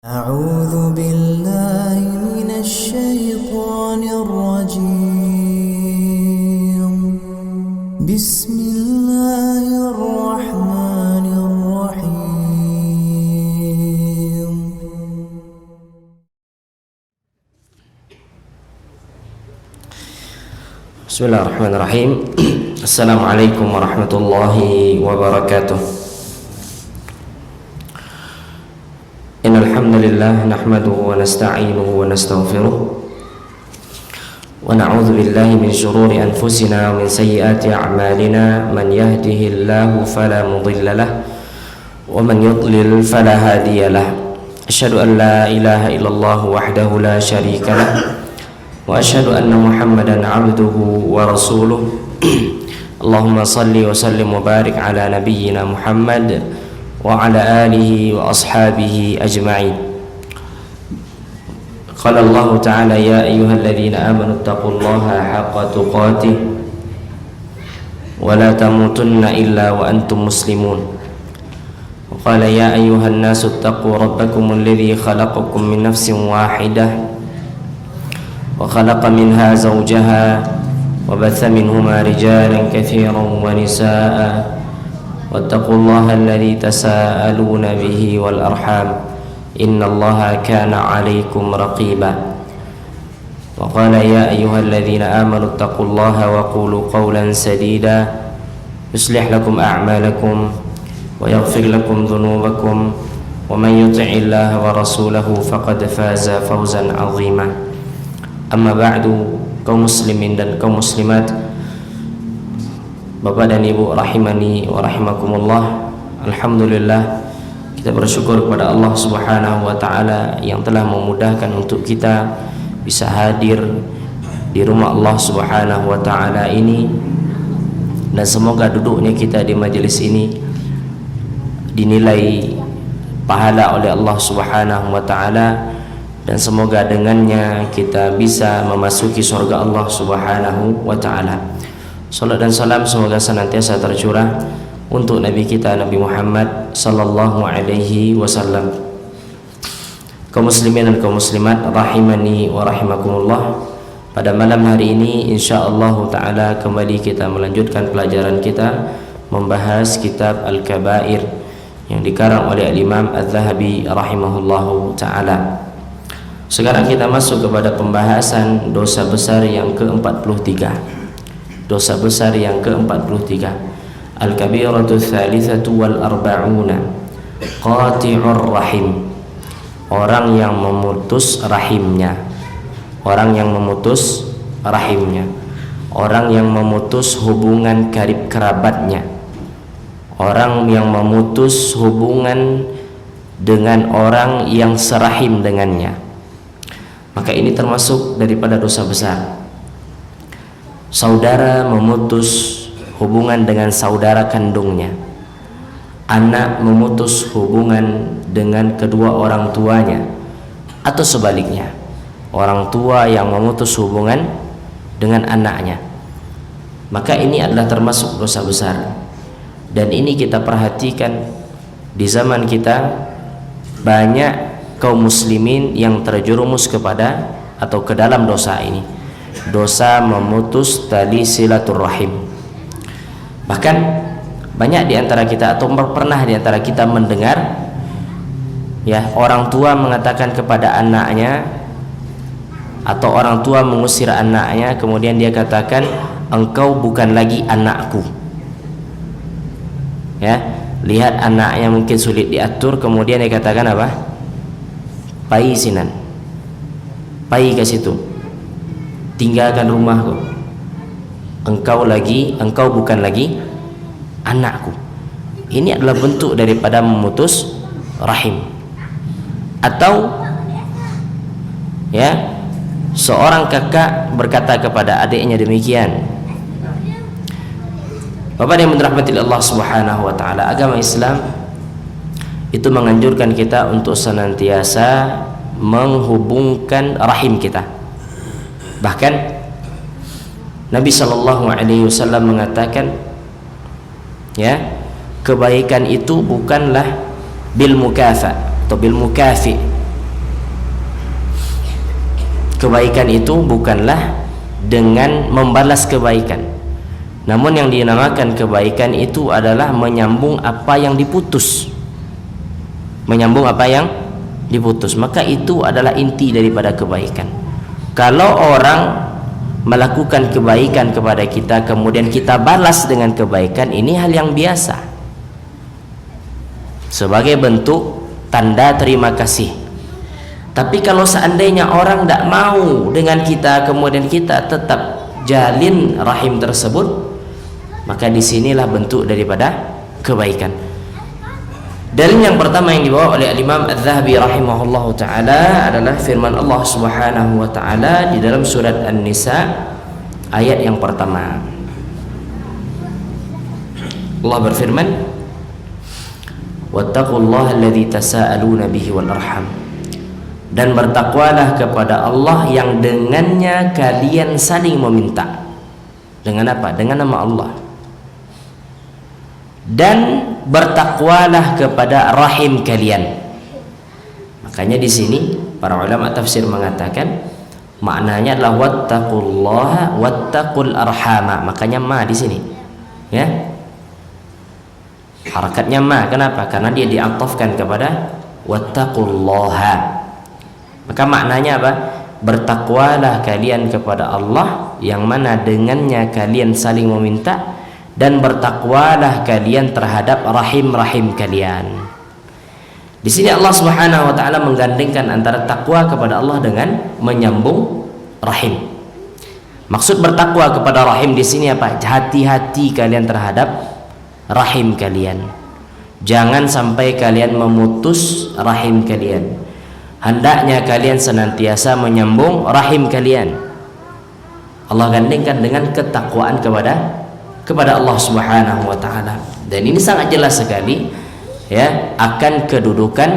أعوذ بالله من الشيطان الرجيم بسم الله الرحمن الرحيم بسم الله الرحمن الرحيم. السلام عليكم ورحمة الله وبركاته. إن الحمد لله نحمده ونستعينه ونستغفره ونعوذ بالله من شرور أنفسنا ومن سيئات أعمالنا من يهده الله فلا مضل له ومن يضلل فلا هادي له. أشهد أن لا إله إلا الله وحده لا شريك له وأشهد أن محمدا عبده ورسوله. اللهم صل وسلم وبارك على نبينا محمد وعلى آله وأصحابه أجمعين. قال الله تعالى: يا أيها الذين آمنوا اتقوا الله حق تقاته ولا تموتن إلا وأنتم مسلمون. وقال: يا أيها الناس اتقوا ربكم الذي خلقكم من نفس واحدة وخلق منها زوجها وبث منهما رجالا كثيرا ونساء واتقوا الله الذي تساءلون به والأرحام إن الله كان عليكم رقيبا. وقال: يا أيها الذين آمنوا اتقوا الله وقولوا قولا سديدا يصلح لكم أعمالكم ويغفر لكم ذنوبكم ومن يطع الله ورسوله فقد فاز فوزا عظيما. أما بعد، kaum muslimin dan kaum muslimat, Bapak dan Ibu rahimani wa rahimakumullah. Alhamdulillah, kita bersyukur kepada Allah Subhanahu wa taala yang telah memudahkan untuk kita bisa hadir di rumah Allah Subhanahu wa taala ini, dan semoga duduknya kita di majelis ini dinilai pahala oleh Allah Subhanahu wa taala, dan semoga dengannya kita bisa memasuki surga Allah Subhanahu wa taala. Salat dan salam semoga senantiasa tercurah untuk Nabi kita Nabi Muhammad sallallahu alaihi wasallam. Kaum muslimin dan kaum muslimat rahimani wa rahimakumullah. Pada malam hari ini insyaallah taala kembali kita melanjutkan pelajaran kita membahas kitab Al-Kabair yang dikarang oleh Al-Imam Az-Zahabi rahimahullahu taala. Sekarang kita masuk kepada pembahasan dosa besar yang ke-43. Dosa besar yang ke-43. Al-kabiratu tsalitsatu wal arba'una, qati'ur rahim. Orang yang memutus rahimnya. Orang yang memutus rahimnya. Orang yang memutus hubungan karib kerabatnya. Orang yang memutus hubungan dengan orang yang serahim dengannya. Maka ini termasuk daripada dosa besar. Saudara memutus hubungan dengan saudara kandungnya, anak memutus hubungan dengan kedua orang tuanya, atau sebaliknya, orang tua yang memutus hubungan dengan anaknya. Maka ini adalah termasuk dosa besar. Dan ini kita perhatikan di zaman kita, banyak kaum muslimin yang terjerumus kepada atau ke dalam dosa ini, dosa memutus tali silaturrahim. Bahkan banyak di antara kita atau pernah di antara kita mendengar ya, orang tua mengatakan kepada anaknya, atau orang tua mengusir anaknya, kemudian dia katakan, engkau bukan lagi anakku. Ya, lihat anaknya mungkin sulit diatur, kemudian dia katakan apa? Pai sinan, pai ke situ, tinggalkan rumahku, engkau bukan lagi anakku. Ini adalah bentuk daripada memutus rahim. Atau ya, seorang kakak berkata kepada adiknya demikian. Bapak yang dirahmati Allah Subhanahu wa taala, agama Islam itu menganjurkan kita untuk senantiasa menghubungkan rahim kita. Bahkan Nabi sallallahu alaihi wasallam mengatakan, ya, kebaikan itu bukanlah bil mukafa atau bil mukafi, kebaikan itu bukanlah dengan membalas kebaikan, namun yang dinamakan kebaikan itu adalah menyambung apa yang diputus. Menyambung apa yang diputus, maka itu adalah inti daripada kebaikan. Kalau orang melakukan kebaikan kepada kita kemudian kita balas dengan kebaikan, ini hal yang biasa sebagai bentuk tanda terima kasih. Tapi kalau seandainya orang tidak mau dengan kita kemudian kita tetap jalin rahim tersebut, maka disinilah bentuk daripada kebaikan. Dalil yang pertama yang dibawa oleh Imam Adz-Dzahabi rahimahullahu taala adalah firman Allah Subhanahu wa taala di dalam surat An-Nisa ayat yang pertama. Allah berfirman, "Wattaqullaha alladzi tasaaluna bihi wal arham." Dan bertakwalah kepada Allah yang dengannya kalian saling meminta. Dengan apa? Dengan nama Allah. Dan bertakwalah kepada rahim kalian. Makanya di sini para ulama tafsir mengatakan maknanya adalah wattaqullaha wattaqul arhama. Makanya ma di sini. Ya. Harakatnya ma. Kenapa? Karena dia diatofkan kepada wattaqullaha. Maka maknanya apa? Bertakwalah kalian kepada Allah yang mana dengannya kalian saling meminta, dan bertakwalah kalian terhadap rahim-rahim kalian. Di sini Allah Subhanahu wa taala menggandengkan antara takwa kepada Allah dengan menyambung rahim. Maksud bertakwa kepada rahim di sini apa? Hati-hati kalian terhadap rahim kalian. Jangan sampai kalian memutus rahim kalian. Hendaknya kalian senantiasa menyambung rahim kalian. Allah gandengkan dengan ketakwaan kepada Allah Subhanahu wa taala. Dan ini sangat jelas sekali ya akan kedudukan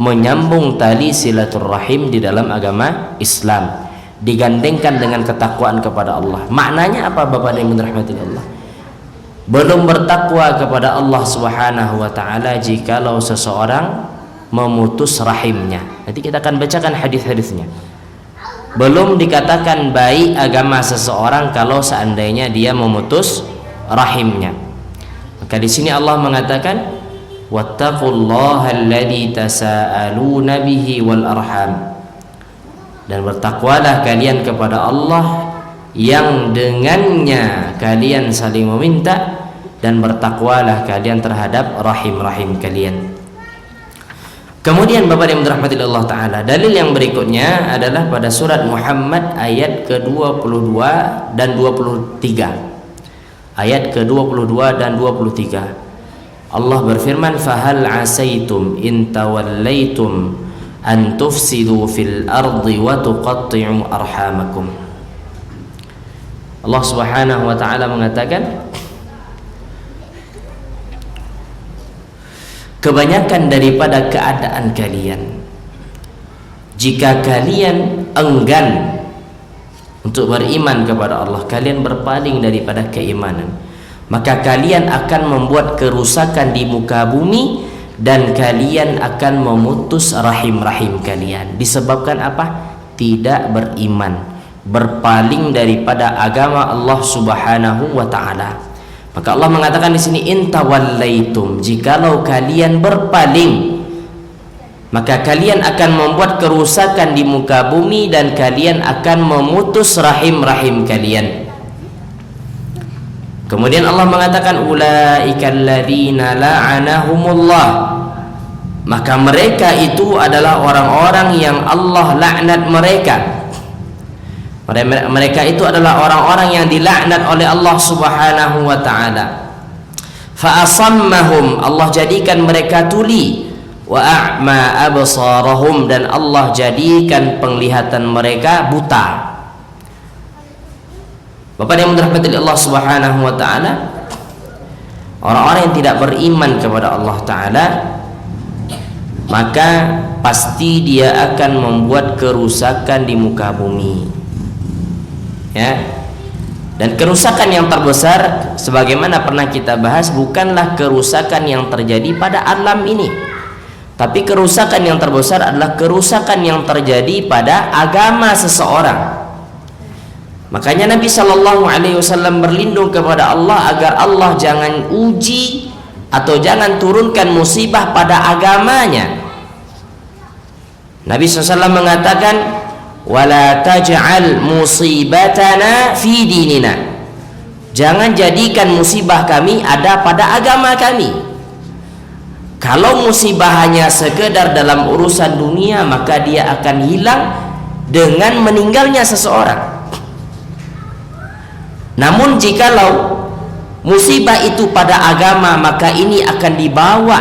menyambung tali silaturrahim di dalam agama Islam. Digandengkan dengan ketakwaan kepada Allah. Maknanya apa Bapak yang dirahmati Allah? Belum bertakwa kepada Allah Subhanahu wa taala jikalau seseorang memutus rahimnya. Nanti kita akan bacakan hadis-hadisnya. Belum dikatakan baik agama seseorang kalau seandainya dia memutus rahimnya. Maka di sini Allah mengatakan wattaqullaha alladzi tasaaluna bihi wal arham. Dan bertakwalah kalian kepada Allah yang dengannya kalian saling meminta, dan bertakwalah kalian terhadap rahim-rahim kalian. Kemudian Bapak yang dirahmati Allah taala, dalil yang berikutnya adalah pada surat Muhammad ayat ke-22 dan 23. Ayat ke-22 dan 23. Allah berfirman, "Fahal asaitum in tawallaitum an tufsidu fil ardi wa tuqatti'u arhamakum." Allah Subhanahu wa taala mengatakan, kebanyakan daripada keadaan kalian, jika kalian enggan untuk beriman kepada Allah, kalian berpaling daripada keimanan, maka kalian akan membuat kerusakan di muka bumi dan kalian akan memutus rahim-rahim kalian. Disebabkan apa? Tidak beriman, berpaling daripada agama Allah Subhanahu wa taala. Maka Allah mengatakan di sini in tawallaitum, jikalau kalian berpaling, maka kalian akan membuat kerusakan di muka bumi dan kalian akan memutus rahim-rahim kalian. Kemudian Allah mengatakan ulaikal ladzina la'anahumullah, maka mereka itu adalah orang-orang yang Allah laknat mereka. Mereka itu adalah orang-orang yang dilaknat oleh Allah Subhanahu wa taala. Fa asammahum, Allah jadikan mereka tuli, wa a'ma absarahum, dan Allah jadikan penglihatan mereka buta. Bapak yang dirahmati Allah Subhanahu wa taala, orang-orang yang tidak beriman kepada Allah taala, maka pasti dia akan membuat kerusakan di muka bumi. Ya. Dan kerusakan yang terbesar sebagaimana pernah kita bahas bukanlah kerusakan yang terjadi pada alam ini, Tapi kerusakan yang terbesar adalah kerusakan yang terjadi pada agama seseorang. Makanya Nabi Shallallahu Alaihi Wasallam berlindung kepada Allah agar Allah jangan uji atau jangan turunkan musibah pada agamanya. Nabi SAW mengatakan, wala taj'al musibatana fi dinina. Jangan jadikan musibah kami ada pada agama kami. Kalau musibah hanya sekedar dalam urusan dunia, maka dia akan hilang dengan meninggalnya seseorang. Namun jikalau musibah itu pada agama, maka ini akan dibawa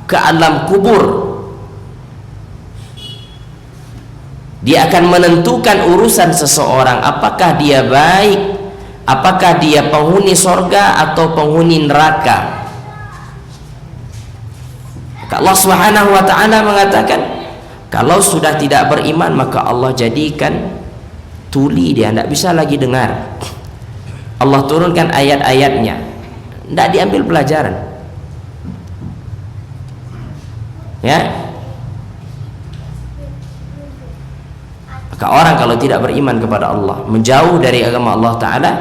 ke alam kubur. Dia akan menentukan urusan seseorang, apakah dia baik, apakah dia penghuni sorga atau penghuni neraka. Allah Subhanahu wa ta'ala mengatakan, kalau sudah tidak beriman maka Allah jadikan tuli, dia tidak bisa lagi dengar. Allah turunkan ayat-ayatnya, tidak diambil pelajaran. Ya, maka orang kalau tidak beriman kepada Allah, menjauh dari agama Allah Ta'ala,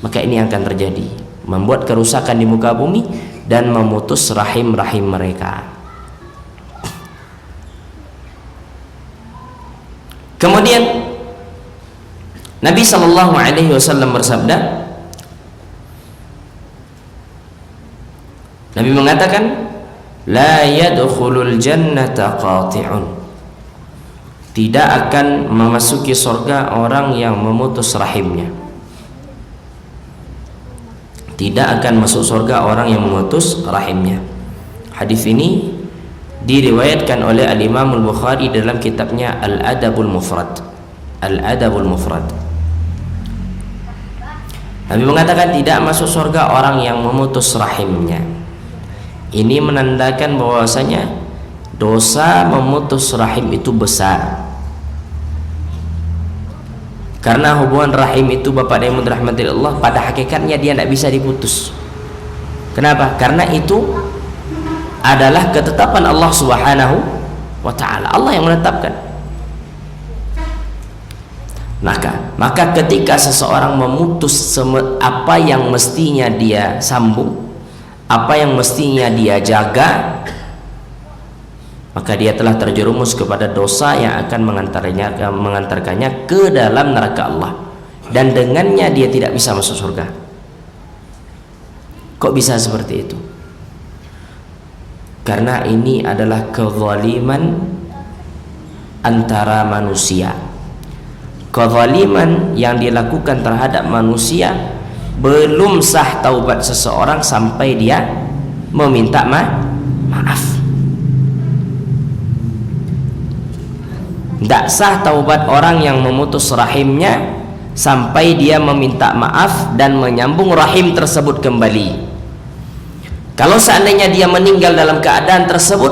maka ini akan terjadi, membuat kerusakan di muka bumi dan memutus rahim-rahim mereka. Kemudian Nabi Shallallahu Alaihi Wasallam bersabda, Nabi mengatakan, la yadkhulul jannata qati'un. Tidak akan memasuki surga orang yang memutus rahimnya. Tidak akan masuk surga orang yang memutus rahimnya. Hadis ini diriwayatkan oleh Al-Imam Al-Bukhari dalam kitabnya Al-Adabul Mufrad. Al-Adabul Mufrad. Nabi mengatakan tidak masuk surga orang yang memutus rahimnya. Ini menandakan bahwasanya dosa memutus rahim itu besar. Karena hubungan rahim itu, Bapak dan Ibu dirahmati Allah, pada hakikatnya dia tidak bisa diputus. Kenapa? Karena itu adalah ketetapan Allah Subhanahu wa ta'ala. Allah yang menetapkan. Maka ketika seseorang memutus apa yang mestinya dia sambung, apa yang mestinya dia jaga, maka dia telah terjerumus kepada dosa yang akan mengantarkannya ke dalam neraka Allah, dan dengannya dia tidak bisa masuk surga. Kok bisa seperti itu? Karena ini adalah kezaliman antara manusia. Kezaliman yang dilakukan terhadap manusia, belum sah taubat seseorang sampai dia meminta maaf. Tidak sah taubat orang yang memutus rahimnya sampai dia meminta maaf dan menyambung rahim tersebut kembali. Kalau seandainya dia meninggal dalam keadaan tersebut,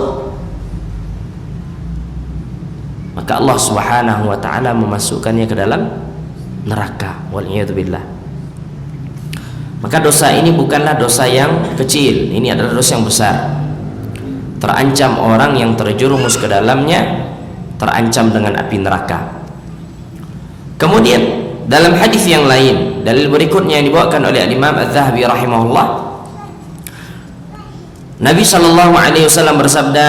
maka Allah Subhanahu wa ta'ala memasukkannya ke dalam neraka. Wal'iyadzubillah. Maka dosa ini bukanlah dosa yang kecil, ini adalah dosa yang besar. Terancam orang yang terjerumus ke dalamnya, terancam dengan api neraka. Kemudian dalam hadis yang lain, dalil berikutnya yang dibawakan oleh Imam Az-Zahabi rahimahullah, Nabi Shallallahu Alaihi Wasallam bersabda,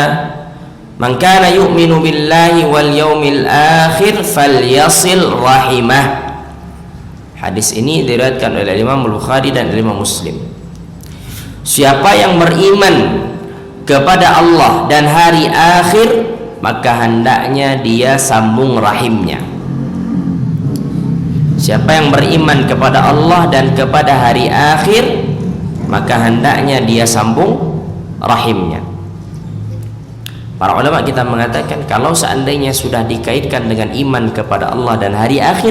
man kana yu'minu billahi wal yaumil akhir falyasil rahimah. Hadis ini diriwayatkan oleh Imam Al-Bukhari dan Imam Muslim. Siapa yang beriman kepada Allah dan hari akhir, maka hendaknya dia sambung rahimnya. Siapa yang beriman kepada Allah dan kepada hari akhir, maka hendaknya dia sambung rahimnya. Para ulama kita mengatakan, kalau seandainya sudah dikaitkan dengan iman kepada Allah dan hari akhir,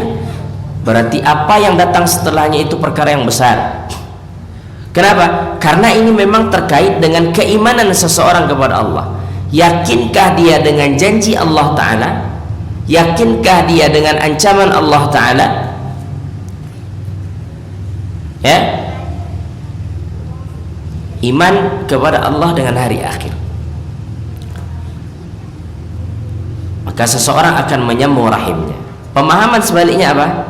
berarti apa yang datang setelahnya itu perkara yang besar. Kenapa? Karena ini memang terkait dengan keimanan seseorang kepada Allah. Yakinkah dia dengan janji Allah Ta'ala? Yakinkah dia dengan ancaman Allah Ta'ala? Ya, iman kepada Allah dengan hari akhir. maka seseorang akan menyambung rahimnya. Pemahaman sebaliknya apa?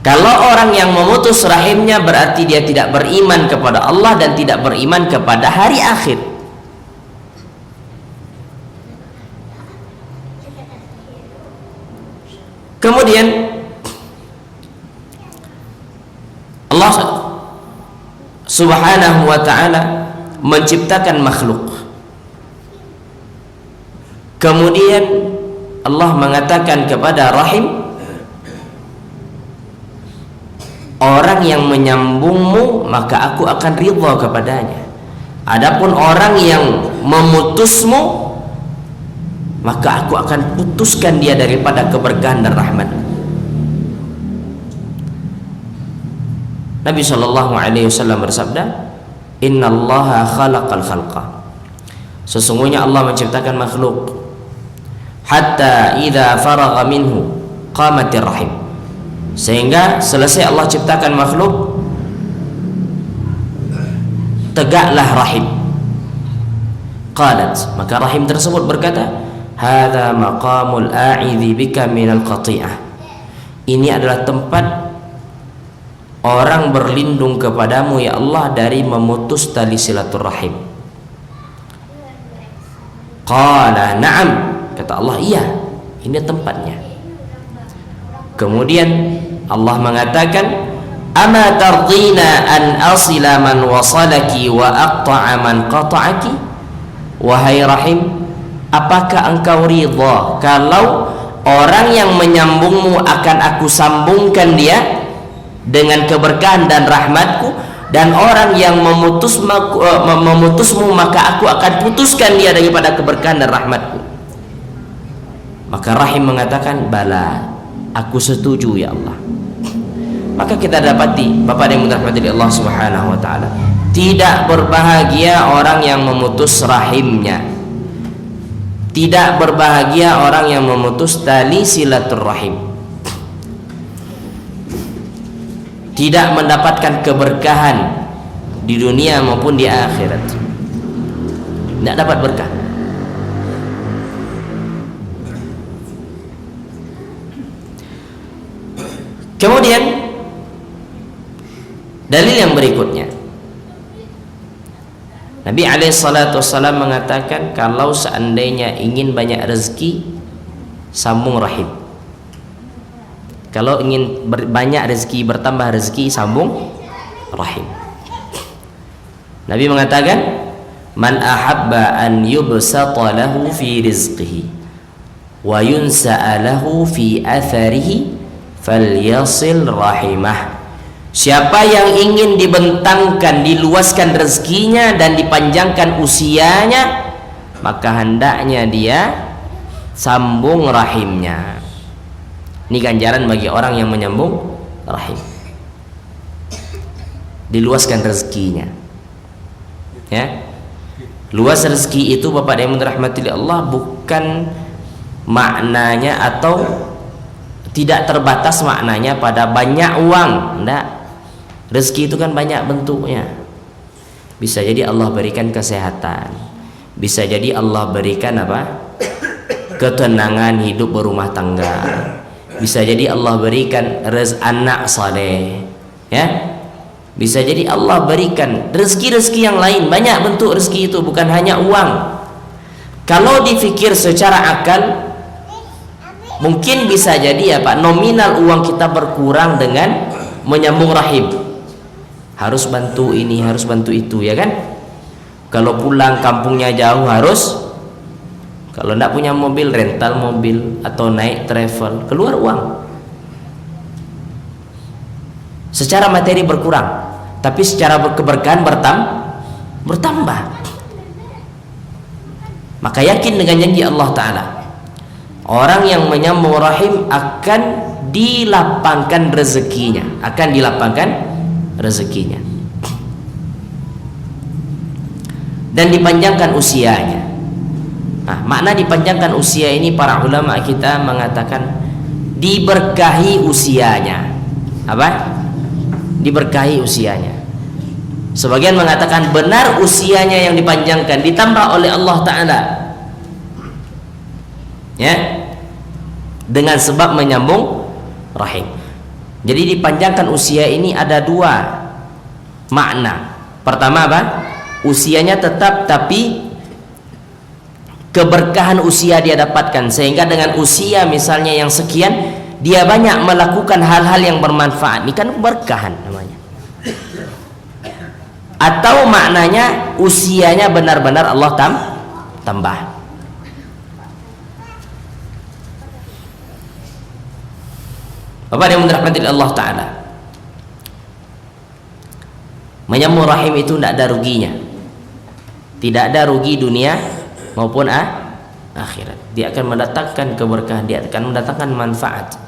Kalau orang yang memutus rahimnya berarti dia tidak beriman kepada Allah dan tidak beriman kepada hari akhir. Kemudian Allah Subhanahu wa ta'ala menciptakan makhluk. Kemudian Allah mengatakan kepada rahim, orang yang menyambungmu maka aku akan ridha kepadanya. Adapun orang yang memutusmu maka aku akan putuskan dia daripada keberkahan dan rahmat. Nabi SAW bersabda, Innallaha khalaqal khalqa, sesungguhnya Allah menciptakan makhluk, hatta idza faragha minhu qamatir rahim, sehingga selesai Allah ciptakan makhluk tegaklah rahim. Qalat, maka rahim tersebut berkata, hadza maqamul a'idzi bika minal qati'ah, ini adalah tempat orang berlindung kepadamu ya Allah dari memutus tali silaturahim. Qala na'am, kata Allah, iya, ini tempatnya. Kemudian Allah mengatakan, ama tardina an asila man wasalaki wa aqta'a man qata'aki, wahai rahim, apakah engkau ridha kalau orang yang menyambungmu akan aku sambungkan dia dengan keberkahan dan rahmatku, dan orang yang memutusmu maka aku akan putuskan dia daripada keberkahan dan rahmatku? Maka rahim mengatakan, bala, aku setuju ya Allah. Maka kita dapati, Bapak yang dirahmati Allah Subhanahu wa ta'ala, tidak berbahagia orang yang memutus rahimnya, tidak berbahagia orang yang memutus tali silaturahim, tidak mendapatkan keberkahan di dunia maupun di akhirat, tidak dapat berkah. Kemudian dalil yang berikutnya, Nabi SAW mengatakan, kalau seandainya ingin banyak rezeki, sambung rahim. Kalau ingin banyak rezeki, bertambah rezeki, sambung rahim. Nabi mengatakan, man ahabba an yubsata lahu fi rizqihi wa yunsa'a lahu fi atharihi falyasil rahimah. Siapa yang ingin dibentangkan, diluaskan rezekinya dan dipanjangkan usianya, maka hendaknya dia sambung rahimnya. Ini ganjaran bagi orang yang menyambung rahim, diluaskan rezekinya, ya. Luas rezeki itu, Bapak yang dirahmati Allah, bukan maknanya atau tidak terbatas maknanya pada banyak uang, enggak. Rezeki itu kan banyak bentuknya. Bisa jadi Allah berikan kesehatan, bisa jadi Allah berikan apa? Ketenangan hidup berumah tangga, bisa jadi Allah berikan anak saleh, ya. Bisa jadi Allah berikan rezeki-rezeki yang lain, banyak bentuk rezeki itu, bukan hanya uang. Kalau dipikir secara akal, mungkin bisa jadi apa? Nominal uang kita berkurang dengan menyambung rahim. Harus bantu ini, harus bantu itu, ya kan? Kalau pulang kampungnya jauh harus, kalau tidak punya mobil, rental mobil atau naik travel, keluar uang. Secara materi berkurang, tapi secara keberkahan bertambah. Maka yakin dengan janji Allah Ta'ala, orang yang menyambung rahim akan dilapangkan rezekinya, akan dilapangkan rezekinya dan dipanjangkan usianya. Nah, makna dipanjangkan usia ini, para ulama kita mengatakan diberkahi usianya. Apa? Diberkahi usianya. Sebagian mengatakan benar usianya yang dipanjangkan, ditambah oleh Allah Ta'ala, ya. dengan sebab menyambung rahim. Jadi dipanjangkan usia ini ada dua makna. Pertama apa? Usianya tetap, tapi keberkahan usia dia dapatkan, sehingga dengan usia misalnya yang sekian dia banyak melakukan hal-hal yang bermanfaat. Ini kan keberkahan namanya. Atau maknanya usianya benar-benar Allah tambah. Bapak yang dirahmati Allah Ta'ala, menyambung rahim itu tidak ada ruginya. Tidak ada rugi dunia maupun akhirat. Dia akan mendatangkan keberkahan, dia akan mendatangkan manfaat.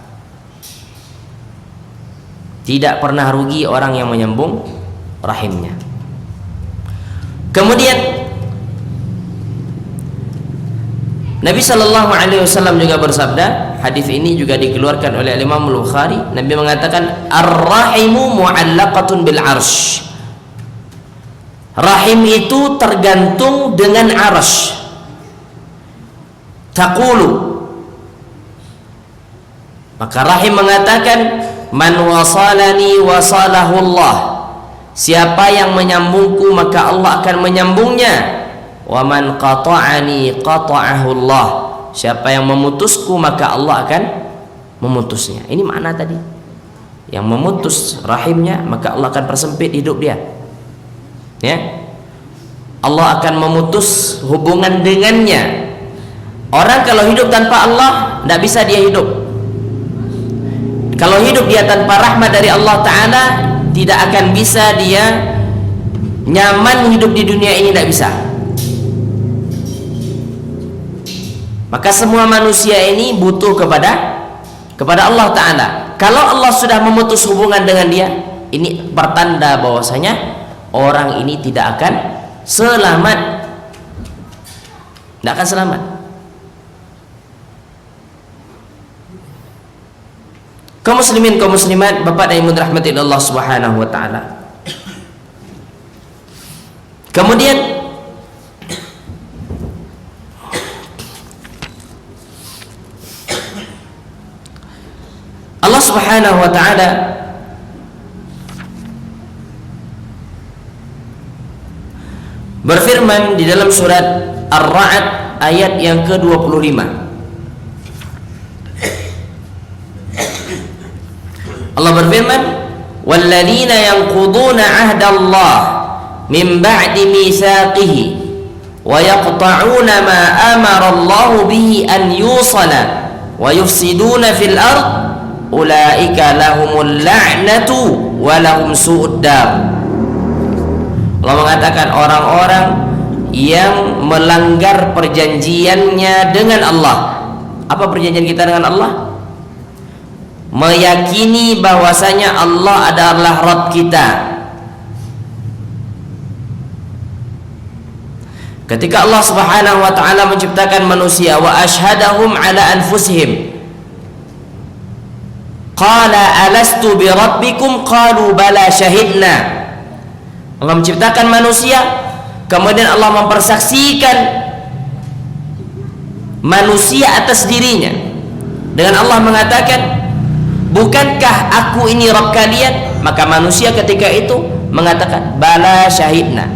Tidak pernah rugi orang yang menyambung rahimnya. Kemudian Nabi Shallallahu Alaihi Wasallam juga bersabda, hadis ini juga dikeluarkan oleh Imam Al-Bukhari. Nabi mengatakan, ar-rahimu mu'allaqatun bil arsh. Rahim itu tergantung dengan arsh. Taqulu, maka rahim mengatakan, man wasalani wasalahu Allah. Siapa yang menyambungku maka Allah akan menyambungnya. Wa man qata'ani qata'ahu Allah. Siapa yang memutusku maka Allah akan memutusnya. Ini makna tadi. Yang memutus rahimnya maka Allah akan persempit hidup dia. Ya. Allah akan memutus hubungan dengannya. Orang kalau hidup tanpa Allah tidak bisa dia hidup. Kalau hidup dia tanpa rahmat dari Allah Ta'ala, tidak akan bisa dia nyaman hidup di dunia ini, tidak bisa. Maka semua manusia ini butuh kepada Allah Ta'ala. Kalau Allah sudah memutus hubungan dengan dia, ini pertanda bahwasanya orang ini tidak akan selamat. Tidak akan selamat. Kaum muslimin, kaum muslimat, Bapak dan Ibu dirahmati Allah Subhanahu wa taala. Kemudian Allah Subhanahu wa taala berfirman di dalam surat Ar-Ra'd ayat yang ke-25. Allah berfirman, walladzina yanquduna 'ahdallahi min ba'di mitsaqihi wa yaqta'una ma amara Allah bihi an yusala wa yufsiduna fil ard ulaika lahumul la'natu wa lahum su'ud dar. Allah mengatakan orang-orang yang melanggar perjanjiannya dengan Allah. Apa perjanjian kita dengan Allah? Meyakini bahwasanya Allah adalah Rabb kita. Ketika Allah Subhanahu wa taala menciptakan manusia, wa asyhadahum ala anfusihim qala alastu bi rabbikum qalu bala syahidna. Allah menciptakan manusia, kemudian Allah mempersaksikan manusia atas dirinya dengan Allah mengatakan, bukankah aku ini Rabb kalian? Maka manusia ketika itu mengatakan, bala syahidna,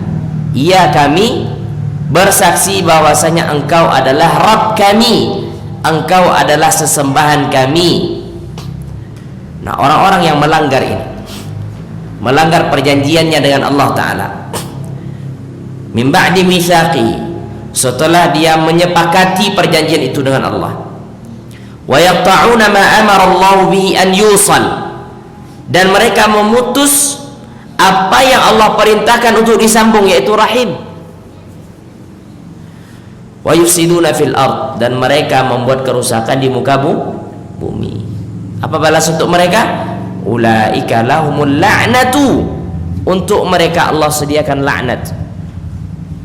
iya kami bersaksi bahwasanya engkau adalah Rabb kami, engkau adalah sesembahan kami. Nah, orang-orang yang melanggar ini, melanggar perjanjiannya dengan Allah Ta'ala, min ba'di mitsaqi, setelah dia menyepakati perjanjian itu dengan Allah, wa yaqta'una ma amara Allah bihi an yusal, dan mereka memutus apa yang Allah perintahkan untuk disambung, yaitu rahim, wa yufsiduna fil ard, dan mereka membuat kerusakan di muka bumi. Apa balas untuk mereka? Ulaika lahumul la'natu, untuk mereka Allah sediakan laknat,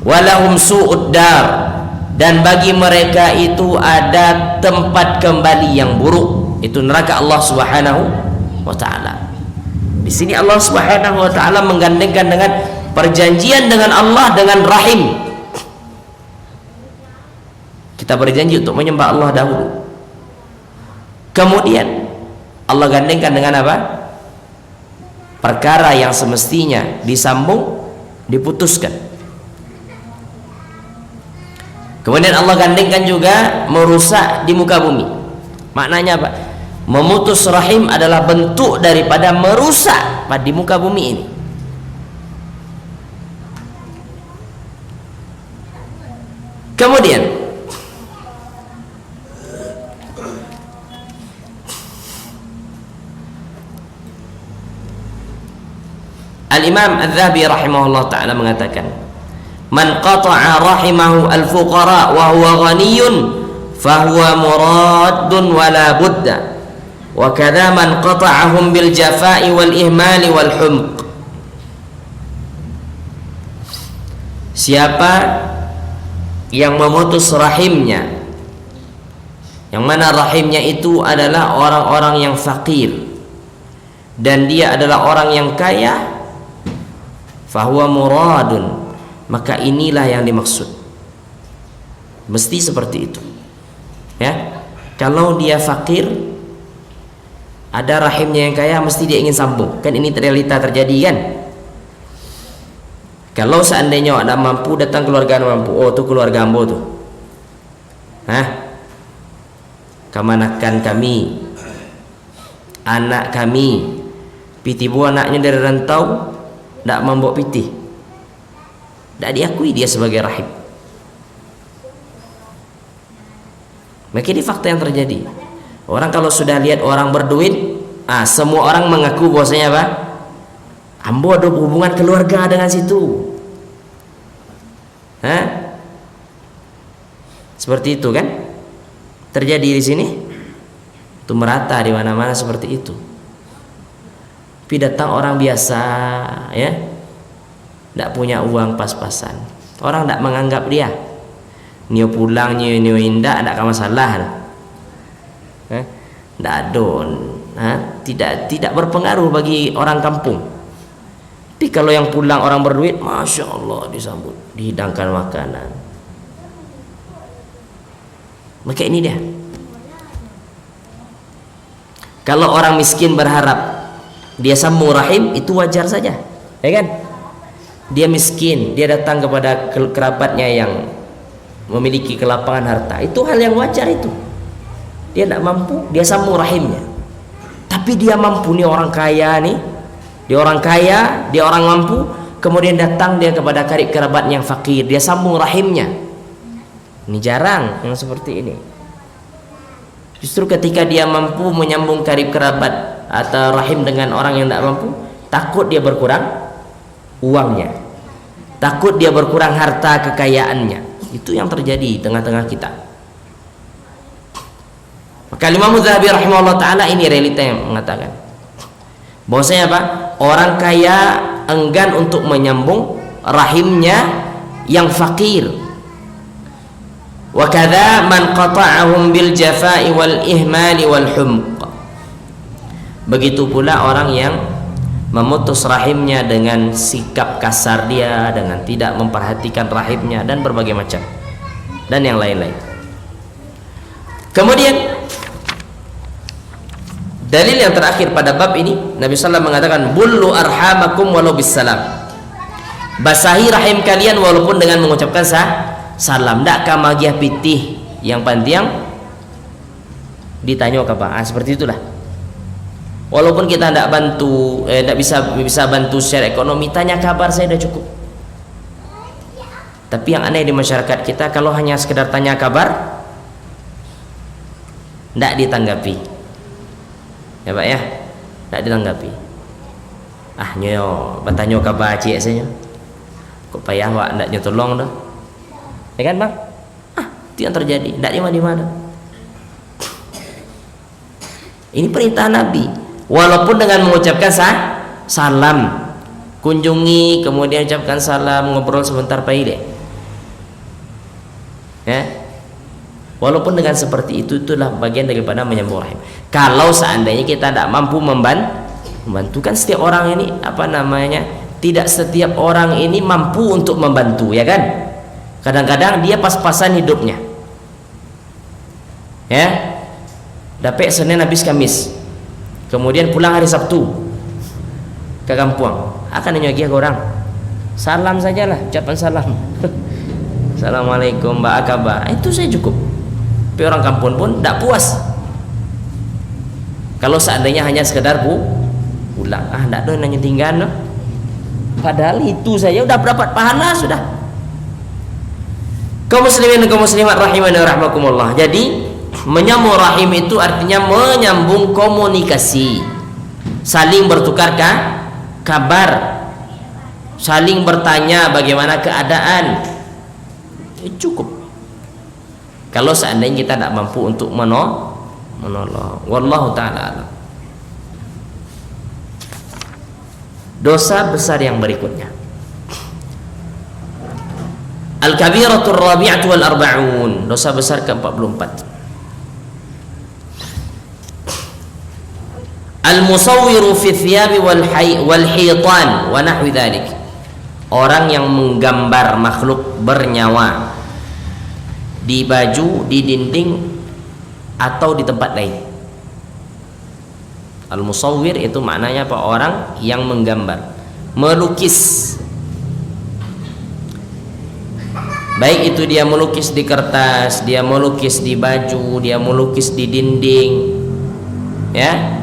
walahum su'ud dar, dan bagi mereka itu ada tempat kembali yang buruk, itu neraka Allah Subhanahu wa taala. Di sini Allah Subhanahu wa taala menggandengkan dengan perjanjian dengan Allah dengan rahim. Kita berjanji untuk menyembah Allah dahulu. Kemudian Allah gandengkan dengan apa? Perkara yang semestinya disambung diputuskan. Kemudian Allah gandengkan juga merusak di muka bumi. Maknanya apa? Memutus rahim adalah bentuk daripada merusak di muka bumi ini. Kemudian Al-Imam Adz-Dzahabi rahimahullah ta'ala mengatakan, man qata'a rahimahu al-fuqara wa huwa ghaniyun fahuwa muraddun wala budda, wa kadza man qata'ahum bil jafa'i wal ihmali wal humq. Siapa yang memutus rahimnya, yang mana rahimnya itu adalah orang-orang yang fakir dan dia adalah orang yang kaya, fahuwa muradun, maka inilah yang dimaksud. Mesti seperti itu, ya. Kalau dia fakir, ada rahimnya yang kaya, mesti dia ingin sambung. Kan ini realita terjadi kan. Kalau seandainya ada mampu, datang keluarga mampu, oh tuh keluarga ambo tuh, kemanakan kami, anak kami, piti bu anaknya dari rantau, tidak membawa piti, tidak diakui dia sebagai rahim. Maka ini fakta yang terjadi. Orang kalau sudah lihat orang berduit, semua orang mengaku bahwasanya apa? Ambo ada hubungan keluarga dengan situ. Seperti itu kan? Terjadi di sini. Itu merata di mana-mana seperti itu. Tapi datang orang biasa, ya, tidak punya uang pas-pasan. Orang tidak menganggap dia. Nio pulang, nio indah, tidak masalah. Tidak adon, tidak berpengaruh bagi orang kampung. Tapi kalau yang pulang orang berduit, masya Allah disambut, dihidangkan makanan. Maka ini dia. Kalau orang miskin berharap dia sambung rahim, itu wajar saja, ya kan? Dia miskin, dia datang kepada kerabatnya yang memiliki kelapangan harta, itu hal yang wajar itu. Dia tidak mampu, dia sambung rahimnya. Tapi dia mampu, nih orang kaya nih, dia orang kaya, dia orang mampu, kemudian datang dia kepada karib kerabat yang fakir, dia sambung rahimnya. Ini jarang yang seperti ini. Justru ketika dia mampu menyambung karib kerabat atau rahim dengan orang yang tidak mampu, takut dia berkurang uangnya, takut dia berkurang harta kekayaannya. Itu yang terjadi di tengah-tengah kita. Maka Imam Adz-Dzahabi rahimahullah ta'ala, ini realita yang mengatakan bahwasanya apa? Orang kaya enggan untuk menyambung rahimnya yang fakir. Wa kadza man qata'ahum bil jafa'i wal ihmali wal humq. Begitu pula orang yang memutus rahimnya dengan sikap kasar dia, dengan tidak memperhatikan rahimnya dan berbagai macam dan yang lain-lain. Kemudian dalil yang terakhir pada bab ini, Nabi sallallahu mengatakan, bullu arhamakum walau bisalam. Basahi rahim kalian walaupun dengan mengucapkan salam. Ndak kamagiah pitih yang pantiang ditanya apa? Seperti itulah. Walaupun kita tidak bantu, tidak bisa bantu secara ekonomi, tanya kabar saya sudah cukup. Tapi yang aneh di masyarakat kita, kalau hanya sekedar tanya kabar, tidak ditanggapi, ya Pak ya, tidak ditanggapi. Nyo, bertanya kabar cik saya, kok payah Pak, tidak nyo tolong dah, ya kan Bang? Itu yang terjadi, tidak di mana. Ini perintah Nabi. Walaupun dengan mengucapkan salam, kunjungi, kemudian ucapkan salam, ngobrol sebentar paile, ya. Walaupun dengan seperti itu, itulah bagian daripada menyambung rahim. Kalau seandainya kita tidak mampu membantu, kan setiap orang ini tidak setiap orang ini mampu untuk membantu, ya kan? Kadang-kadang dia pas-pasan hidupnya, ya. dapat Senin habis Kamis, kemudian pulang hari Sabtu ke kampung, akan nyogi ke orang, salam sajalah, ucapan salam. Assalamualaikum, mbak kabar, itu saya cukup. Tapi orang kampung pun tidak puas kalau seandainya hanya sekedar pulang, tidak ada nanya tinggal, no? Padahal itu saya udah dapat pahala sudah. Kaum muslimin dan kaum muslimat rahimani wa rahmakumullah. Jadi menyambung rahim itu artinya menyambung komunikasi, saling bertukar kabar, saling bertanya bagaimana keadaan. Cukup. Kalau seandainya kita tidak mampu untuk menolong, wallahu ta'ala alam. Dosa besar yang berikutnya, al-kabiratul rabi'atu wal arba'un, dosa besar ke-44, al-musawwiru fi thiyabi wal hitan wa nahwi dhalik, orang yang menggambar makhluk bernyawa di baju, di dinding atau di tempat lain. Al-musawwir itu maknanya apa? Orang yang menggambar, melukis. Baik itu dia melukis di kertas, dia melukis di baju, dia melukis di dinding, ya.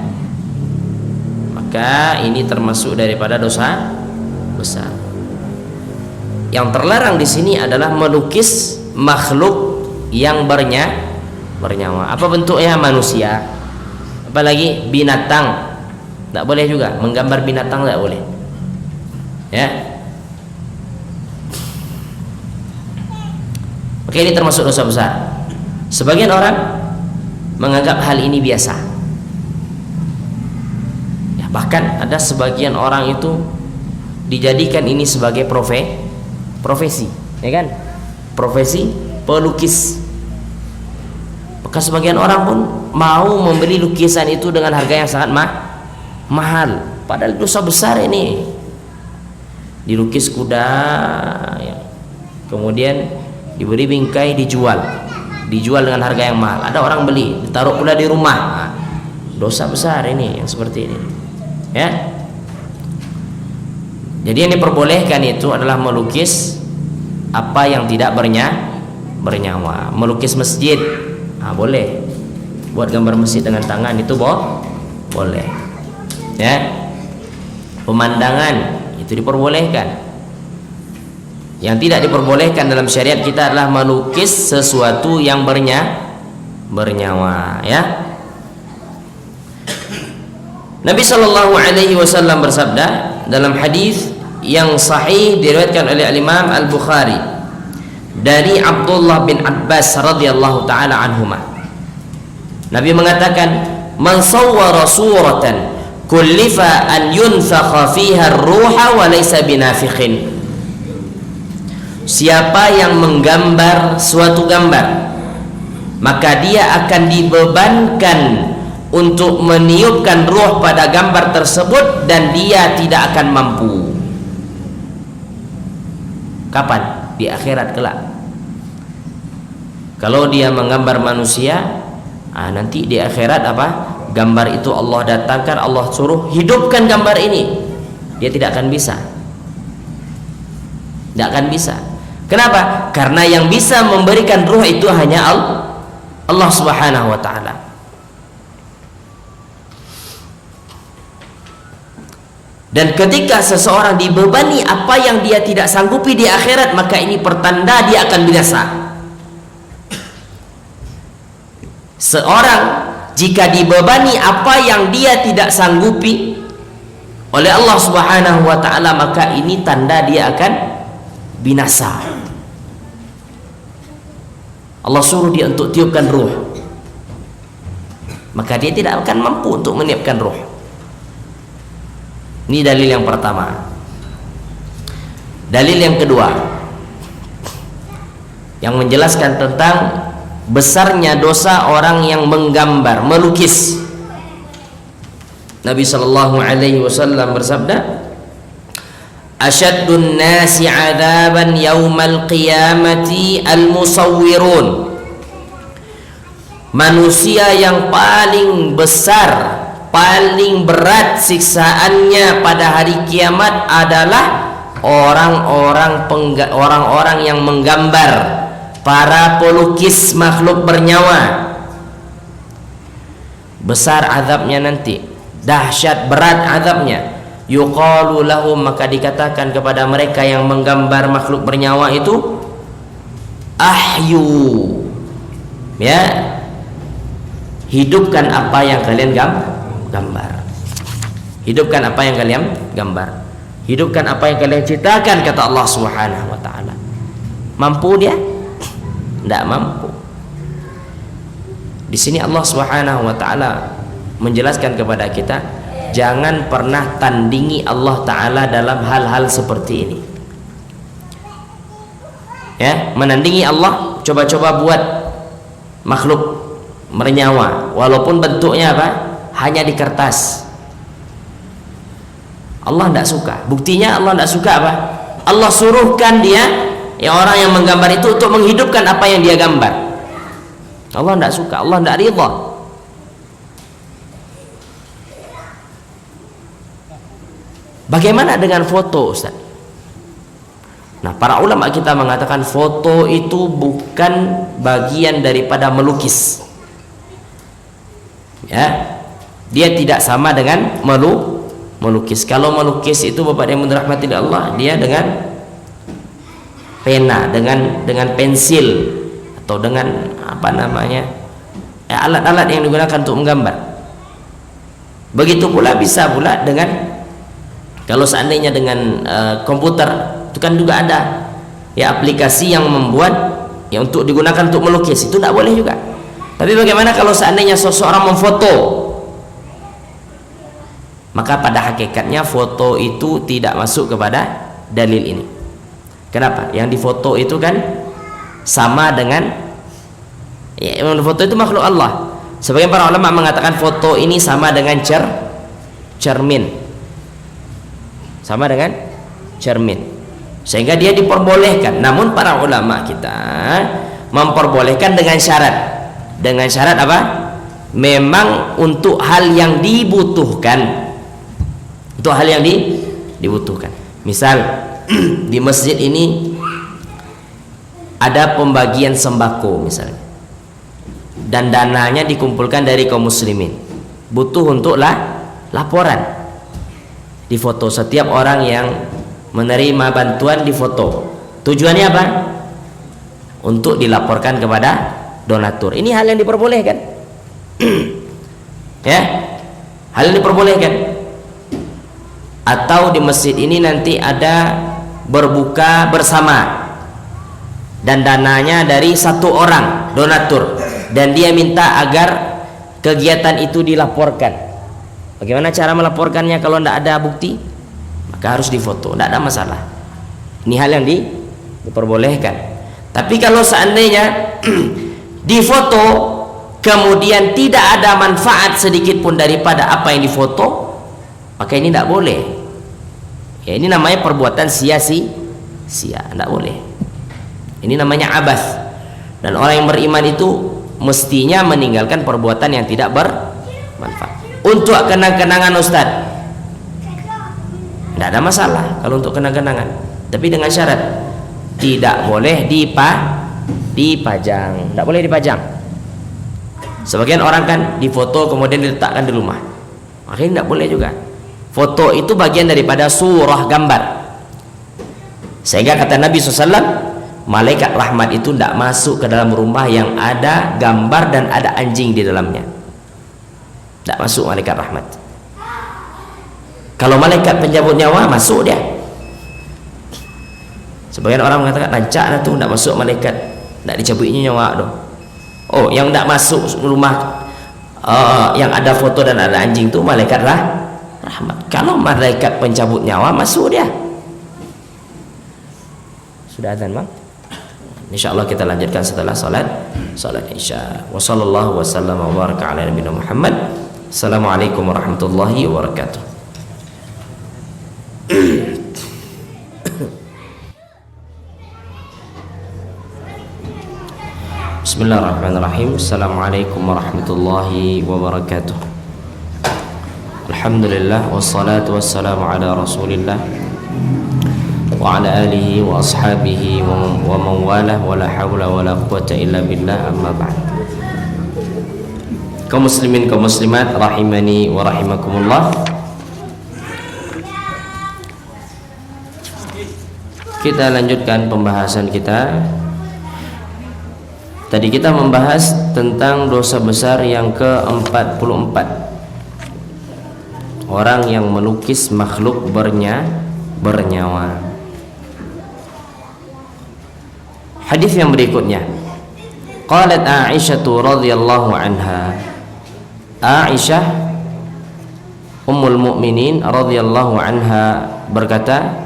Maka ini termasuk daripada dosa besar. Yang terlarang di sini adalah melukis makhluk yang bernyawa. Apa bentuknya? Manusia, apalagi binatang, tidak boleh juga. Menggambar binatang tidak boleh, ya. Maka ini termasuk dosa besar. Sebagian orang menganggap hal ini biasa, ya, bahkan ada sebagian orang itu dijadikan ini sebagai profesi, ya kan? Profesi pelukis. Maka sebagian orang pun mau membeli lukisan itu dengan harga yang sangat mahal. Padahal dosa besar ini. Dilukis kuda, ya. Kemudian diberi bingkai, dijual dengan harga yang mahal. Ada orang beli, ditaruh pula di rumah. Nah, dosa besar ini yang seperti ini, ya. Jadi yang diperbolehkan itu adalah melukis apa yang tidak bernyawa. Melukis masjid, boleh. Buat gambar masjid dengan tangan itu boleh, ya. Pemandangan itu diperbolehkan. Yang tidak diperbolehkan dalam syariat kita adalah melukis sesuatu yang bernyawa, ya. Nabi sallallahu alaihi wasallam bersabda dalam hadis yang sahih diriwayatkan oleh Imam Al-Bukhari dari Abdullah bin Abbas radhiyallahu taala anhuma. Nabi mengatakan, "Man sawwara suratan kullifa an yunfakha fiha ar-ruha wa laysa binafikhin." Siapa yang menggambar suatu gambar, maka dia akan dibebankan untuk meniupkan ruh pada gambar tersebut dan dia tidak akan mampu. Kapan? Di akhirat kelak. Kalau dia menggambar manusia, nanti di akhirat apa? Gambar itu Allah datangkan, Allah suruh hidupkan gambar ini. Dia tidak akan bisa. Tidak akan bisa. Kenapa? Karena yang bisa memberikan ruh itu hanya Allah Subhanahu wa taala. Dan ketika seseorang dibebani apa yang dia tidak sanggupi di akhirat, maka ini pertanda dia akan binasa. Seorang jika dibebani apa yang dia tidak sanggupi oleh Allah Subhanahu wa taala, maka ini tanda dia akan binasa. Allah suruh dia untuk tiupkan ruh, maka dia tidak akan mampu untuk meniupkan ruh. Ini dalil yang pertama. Dalil yang kedua yang menjelaskan tentang besarnya dosa orang yang menggambar, melukis. Nabi sallallahu alaihi wasallam bersabda, "Asyaddun nasi 'adzaban yaumal qiyamati al-musawwirun." manusia yang paling besar, paling berat siksaannya pada hari kiamat adalah orang-orang yang menggambar, para pelukis makhluk bernyawa. Besar azabnya nanti, dahsyat berat azabnya. Yuqalu lahum, maka dikatakan kepada mereka yang menggambar makhluk bernyawa itu, ahyu, ya, hidupkan apa yang kalian gambar. Hidupkan apa yang kalian gambar. Hidupkan apa yang kalian ciptakan, kata Allah Subhanahu wa taala. Mampu dia? Tidak mampu. Di sini Allah Subhanahu wa taala menjelaskan kepada kita, jangan pernah tandingi Allah taala dalam hal-hal seperti ini. Ya, menandingi Allah, coba-coba buat makhluk bernyawa walaupun bentuknya apa? Hanya di kertas. Allah tidak suka. Buktinya Allah tidak suka apa? Allah suruhkan dia, ya, orang yang menggambar itu untuk menghidupkan apa yang dia gambar. Allah tidak suka, Allah tidak ridha. Bagaimana dengan foto, Ustaz? Nah, para ulama kita mengatakan foto itu bukan bagian daripada melukis. Ya, dia tidak sama dengan melukis. Kalau melukis itu Bapak yang dirahmati Allah, dia dengan pena, dengan pensil atau dengan apa namanya, alat-alat yang digunakan untuk menggambar. Begitu pula bisa pula dengan, kalau seandainya dengan komputer itu kan juga ada ya aplikasi yang membuat ya untuk digunakan untuk melukis, itu tidak boleh juga. Tapi bagaimana kalau seandainya seseorang memfoto? Maka pada hakikatnya foto itu tidak masuk kepada dalil ini. Kenapa? Yang difoto itu kan sama dengan, ya, foto itu makhluk Allah. Sebagian para ulama mengatakan foto ini sama dengan cermin, sama dengan cermin, sehingga dia diperbolehkan. Namun para ulama kita memperbolehkan dengan syarat. Dengan syarat apa? Memang untuk hal yang dibutuhkan. Untuk hal yang dibutuhkan. Misal di masjid ini ada pembagian sembako misalnya, dan dananya dikumpulkan dari kaum muslimin, butuh untuk laporan, difoto setiap orang yang menerima bantuan, difoto. Tujuannya apa? Untuk dilaporkan kepada donatur. Ini hal yang diperbolehkan. Ya, hal yang diperbolehkan. Atau di masjid ini nanti ada berbuka bersama dan dananya dari satu orang donatur, dan dia minta agar kegiatan itu dilaporkan. Bagaimana cara melaporkannya kalau tidak ada bukti? Maka harus difoto, tidak ada masalah. Ini hal yang diperbolehkan. Tapi kalau seandainya difoto kemudian tidak ada manfaat sedikit pun daripada apa yang difoto, maka ini tidak boleh. Ya, ini namanya perbuatan sia-sia, tidak boleh. Ini namanya abath. Dan orang yang beriman itu mestinya meninggalkan perbuatan yang tidak bermanfaat. Untuk kenang-kenangan Ustaz, tidak ada masalah kalau untuk kenang-kenangan, tapi dengan syarat tidak boleh dipajang. Tidak boleh dipajang. Sebagian orang kan difoto kemudian diletakkan di rumah, akhirnya tidak boleh juga. Foto itu bagian daripada surah gambar, sehingga kata Nabi SAW, malaikat rahmat itu tidak masuk ke dalam rumah yang ada gambar dan ada anjing di dalamnya. Tidak masuk malaikat rahmat. Kalau malaikat pencabut nyawa masuk dia. Sebagian orang mengatakan rancak itu tidak masuk malaikat, tidak dicabutnya nyawa doh. Oh, yang tidak masuk rumah yang ada foto dan ada anjing itu malaikat rahmat. Kalau malaikat pencabut nyawa masuk dia. Sudah azan, Bang? Insyaallah kita lanjutkan setelah salat Isya. Wa sallallahu wasallam wa baraka ala nabiyina Muhammad. Assalamualaikum warahmatullahi wabarakatuh. Bismillahirrahmanirrahim. Assalamualaikum warahmatullahi wabarakatuh. Alhamdulillah wassalatu wassalamu ala Rasulillah wa ala alihi wa ashabihi wa man walah wa la hawla wa la quwwata illa billah, amma ba'd. Kaum muslimin, kaum muslimat rahimani wa rahimakumullah. Kita lanjutkan pembahasan kita. Tadi kita membahas tentang dosa besar yang ke-44. Orang yang melukis makhluk bernyawa. Hadis yang berikutnya. Qalat Aisyah radhiyallahu anha. Aisyah Ummul Mukminin radhiyallahu anha berkata,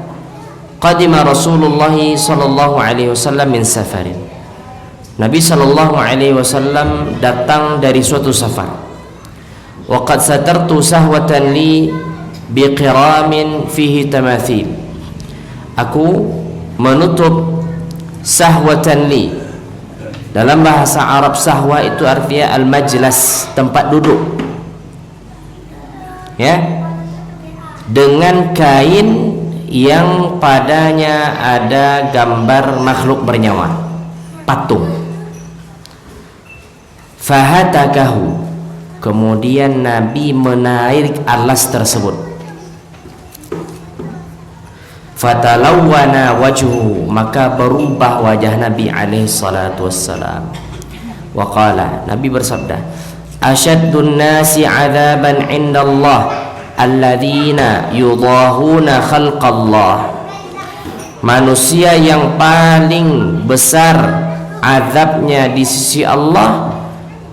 qadima Rasulullah sallallahu alaihi wasallam min safarin. Nabi sallallahu alaihi wasallam datang dari suatu safar. Wa qad satartu sahwatan li biqiramin fihi tamathil. Aku menutup sahwatan li. Dalam bahasa Arab sahwa itu artinya al-majlas, tempat duduk. Ya. Dengan kain yang padanya ada gambar makhluk bernyawa, patung. Fahatakahu, kemudian Nabi menarik alas tersebut. Fatalawwana wajhu, maka berubah wajah Nabi alaihi salatu wassalam. Wa qala, Nabi bersabda, asyaddun nasi adzaban indallah alladzina yudahuna khalqallah. Manusia yang paling besar azabnya di sisi Allah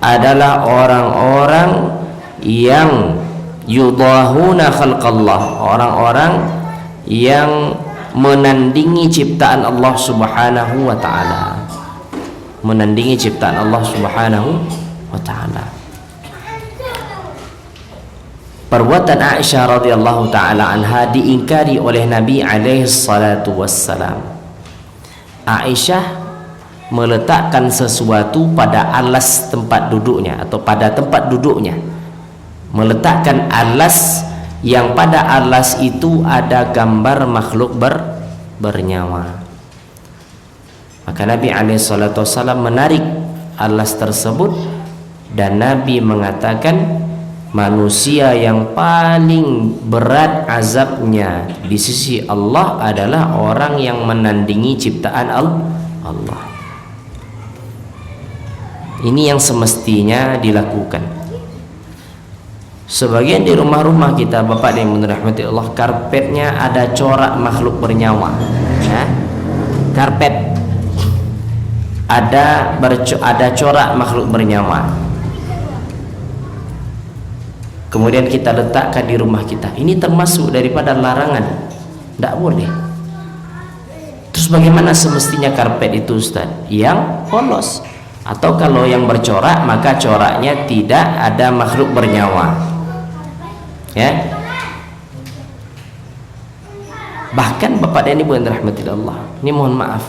adalah orang-orang yang yudahuna khalqallah, orang-orang yang menandingi ciptaan Allah Subhanahu wa taala. Menandingi ciptaan Allah Subhanahu wa taala. Perbuatan Aisyah radhiyallahu taala anha diingkari oleh Nabi alaihi salatu wassalam. Aisyah meletakkan sesuatu pada alas tempat duduknya atau pada tempat duduknya, meletakkan alas yang pada alas itu ada gambar makhluk bernyawa. Maka Nabi alaihi salatu wassalam menarik alas tersebut dan Nabi mengatakan, manusia yang paling berat azabnya di sisi Allah adalah orang yang menandingi ciptaan Allah. Ini yang semestinya dilakukan. Sebagian di rumah-rumah kita, Bapak yang dirahmati Allah, karpetnya ada corak makhluk bernyawa. Ya? Karpet ada corak makhluk bernyawa. Kemudian kita letakkan di rumah kita. Ini termasuk daripada larangan. Tidak boleh. Terus bagaimana semestinya karpet itu, Ustaz? Yang polos. Atau kalau yang bercorak, maka coraknya tidak ada makhluk bernyawa. Ya. Bahkan Bapak dan Ibu yang dirahmati Allah, ini mohon maaf,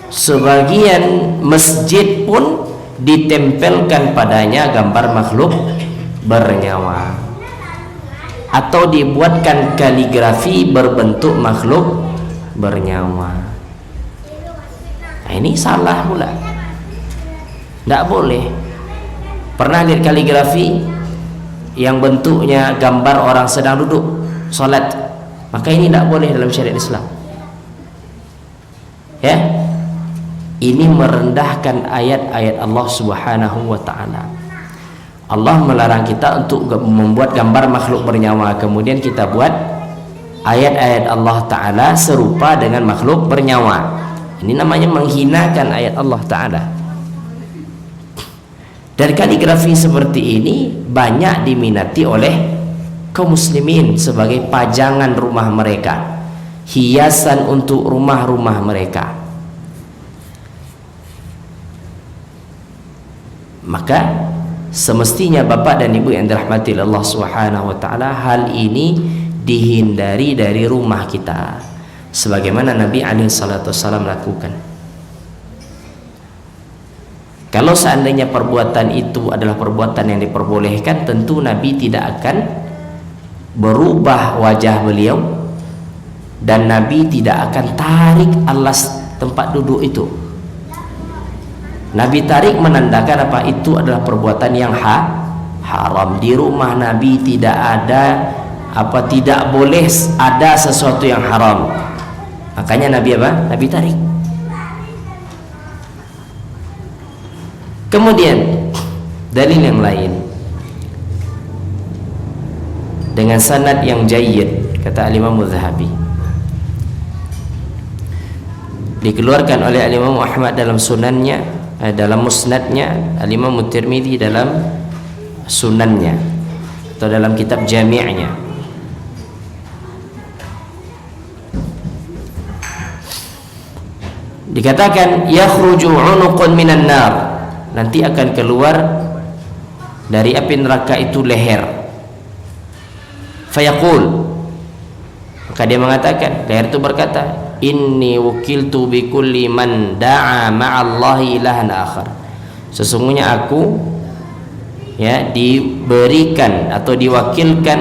sebagian masjid pun ditempelkan padanya gambar makhluk bernyawa, atau dibuatkan kaligrafi berbentuk makhluk bernyawa. Nah, ini salah pula. Tidak boleh. Pernah lihat kaligrafi yang bentuknya gambar orang sedang duduk salat? Maka ini tidak boleh dalam syariat Islam. Ya, ini merendahkan ayat-ayat Allah Subhanahu wa taala. Allah melarang kita untuk membuat gambar makhluk bernyawa, kemudian kita buat ayat-ayat Allah taala serupa dengan makhluk bernyawa. Ini namanya menghinakan ayat Allah taala. Dan kaligrafi seperti ini banyak diminati oleh kaum muslimin sebagai pajangan rumah mereka, hiasan untuk rumah-rumah mereka. Maka semestinya Bapak dan Ibu yang dirahmati Allah Subhanahu wa taala, hal ini dihindari dari rumah kita sebagaimana Nabi alaihi salatu wasallam lakukan. Kalau seandainya perbuatan itu adalah perbuatan yang diperbolehkan, tentu Nabi tidak akan berubah wajah beliau, dan Nabi tidak akan tarik alas tempat duduk itu. Nabi tarik menandakan apa? Itu adalah perbuatan yang haram. Di rumah Nabi tidak ada tidak boleh ada sesuatu yang haram. Makanya Nabi apa? Nabi tarik. Kemudian dalil yang lain dengan sanad yang jayyid, kata Imam Zahabi, dikeluarkan oleh Imam Ahmad dalam sunannya, dalam musnadnya, Imam Tirmidzi dalam sunannya atau dalam kitab jami'nya. Dikatakan yakhruju 'unuqun minan nar, nanti akan keluar dari api neraka itu leher. Fayaqul, maka dia mengatakan, leher itu berkata, inni wukiltu bi kulli man da'a ma'allahi ilahan akhar. Sesungguhnya aku diberikan atau diwakilkan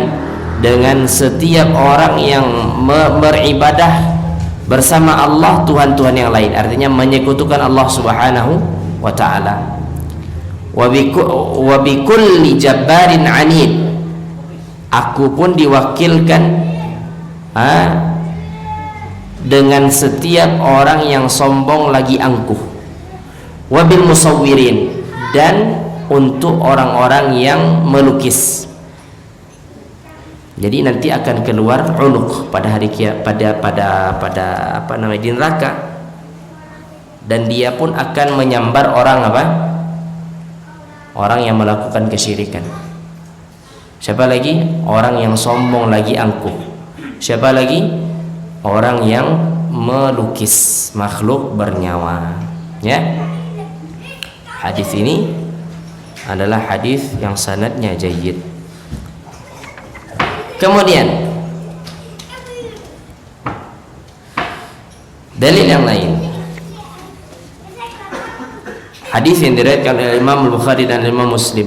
dengan setiap orang yang beribadah bersama Allah Tuhan-Tuhan yang lain, artinya menyekutukan Allah Subhanahu wa ta'ala. Wa bi kulli jabbarin anid, aku pun diwakilkan dengan setiap orang yang sombong lagi angkuh. Wa bil musawwirin, dan untuk orang-orang yang melukis. Jadi nanti akan keluar unuq pada hari kiamat, pada di neraka, dan dia pun akan menyambar orang orang yang melakukan kesyirikan. Siapa lagi? Orang yang sombong lagi angkuh. Siapa lagi? Orang yang melukis makhluk bernyawa. Ya, hadis ini adalah hadis yang sanadnya jayyid. Kemudian dalil yang lain, hadis yang diriwayatkan oleh Imam Al-Bukhari dan Imam Muslim.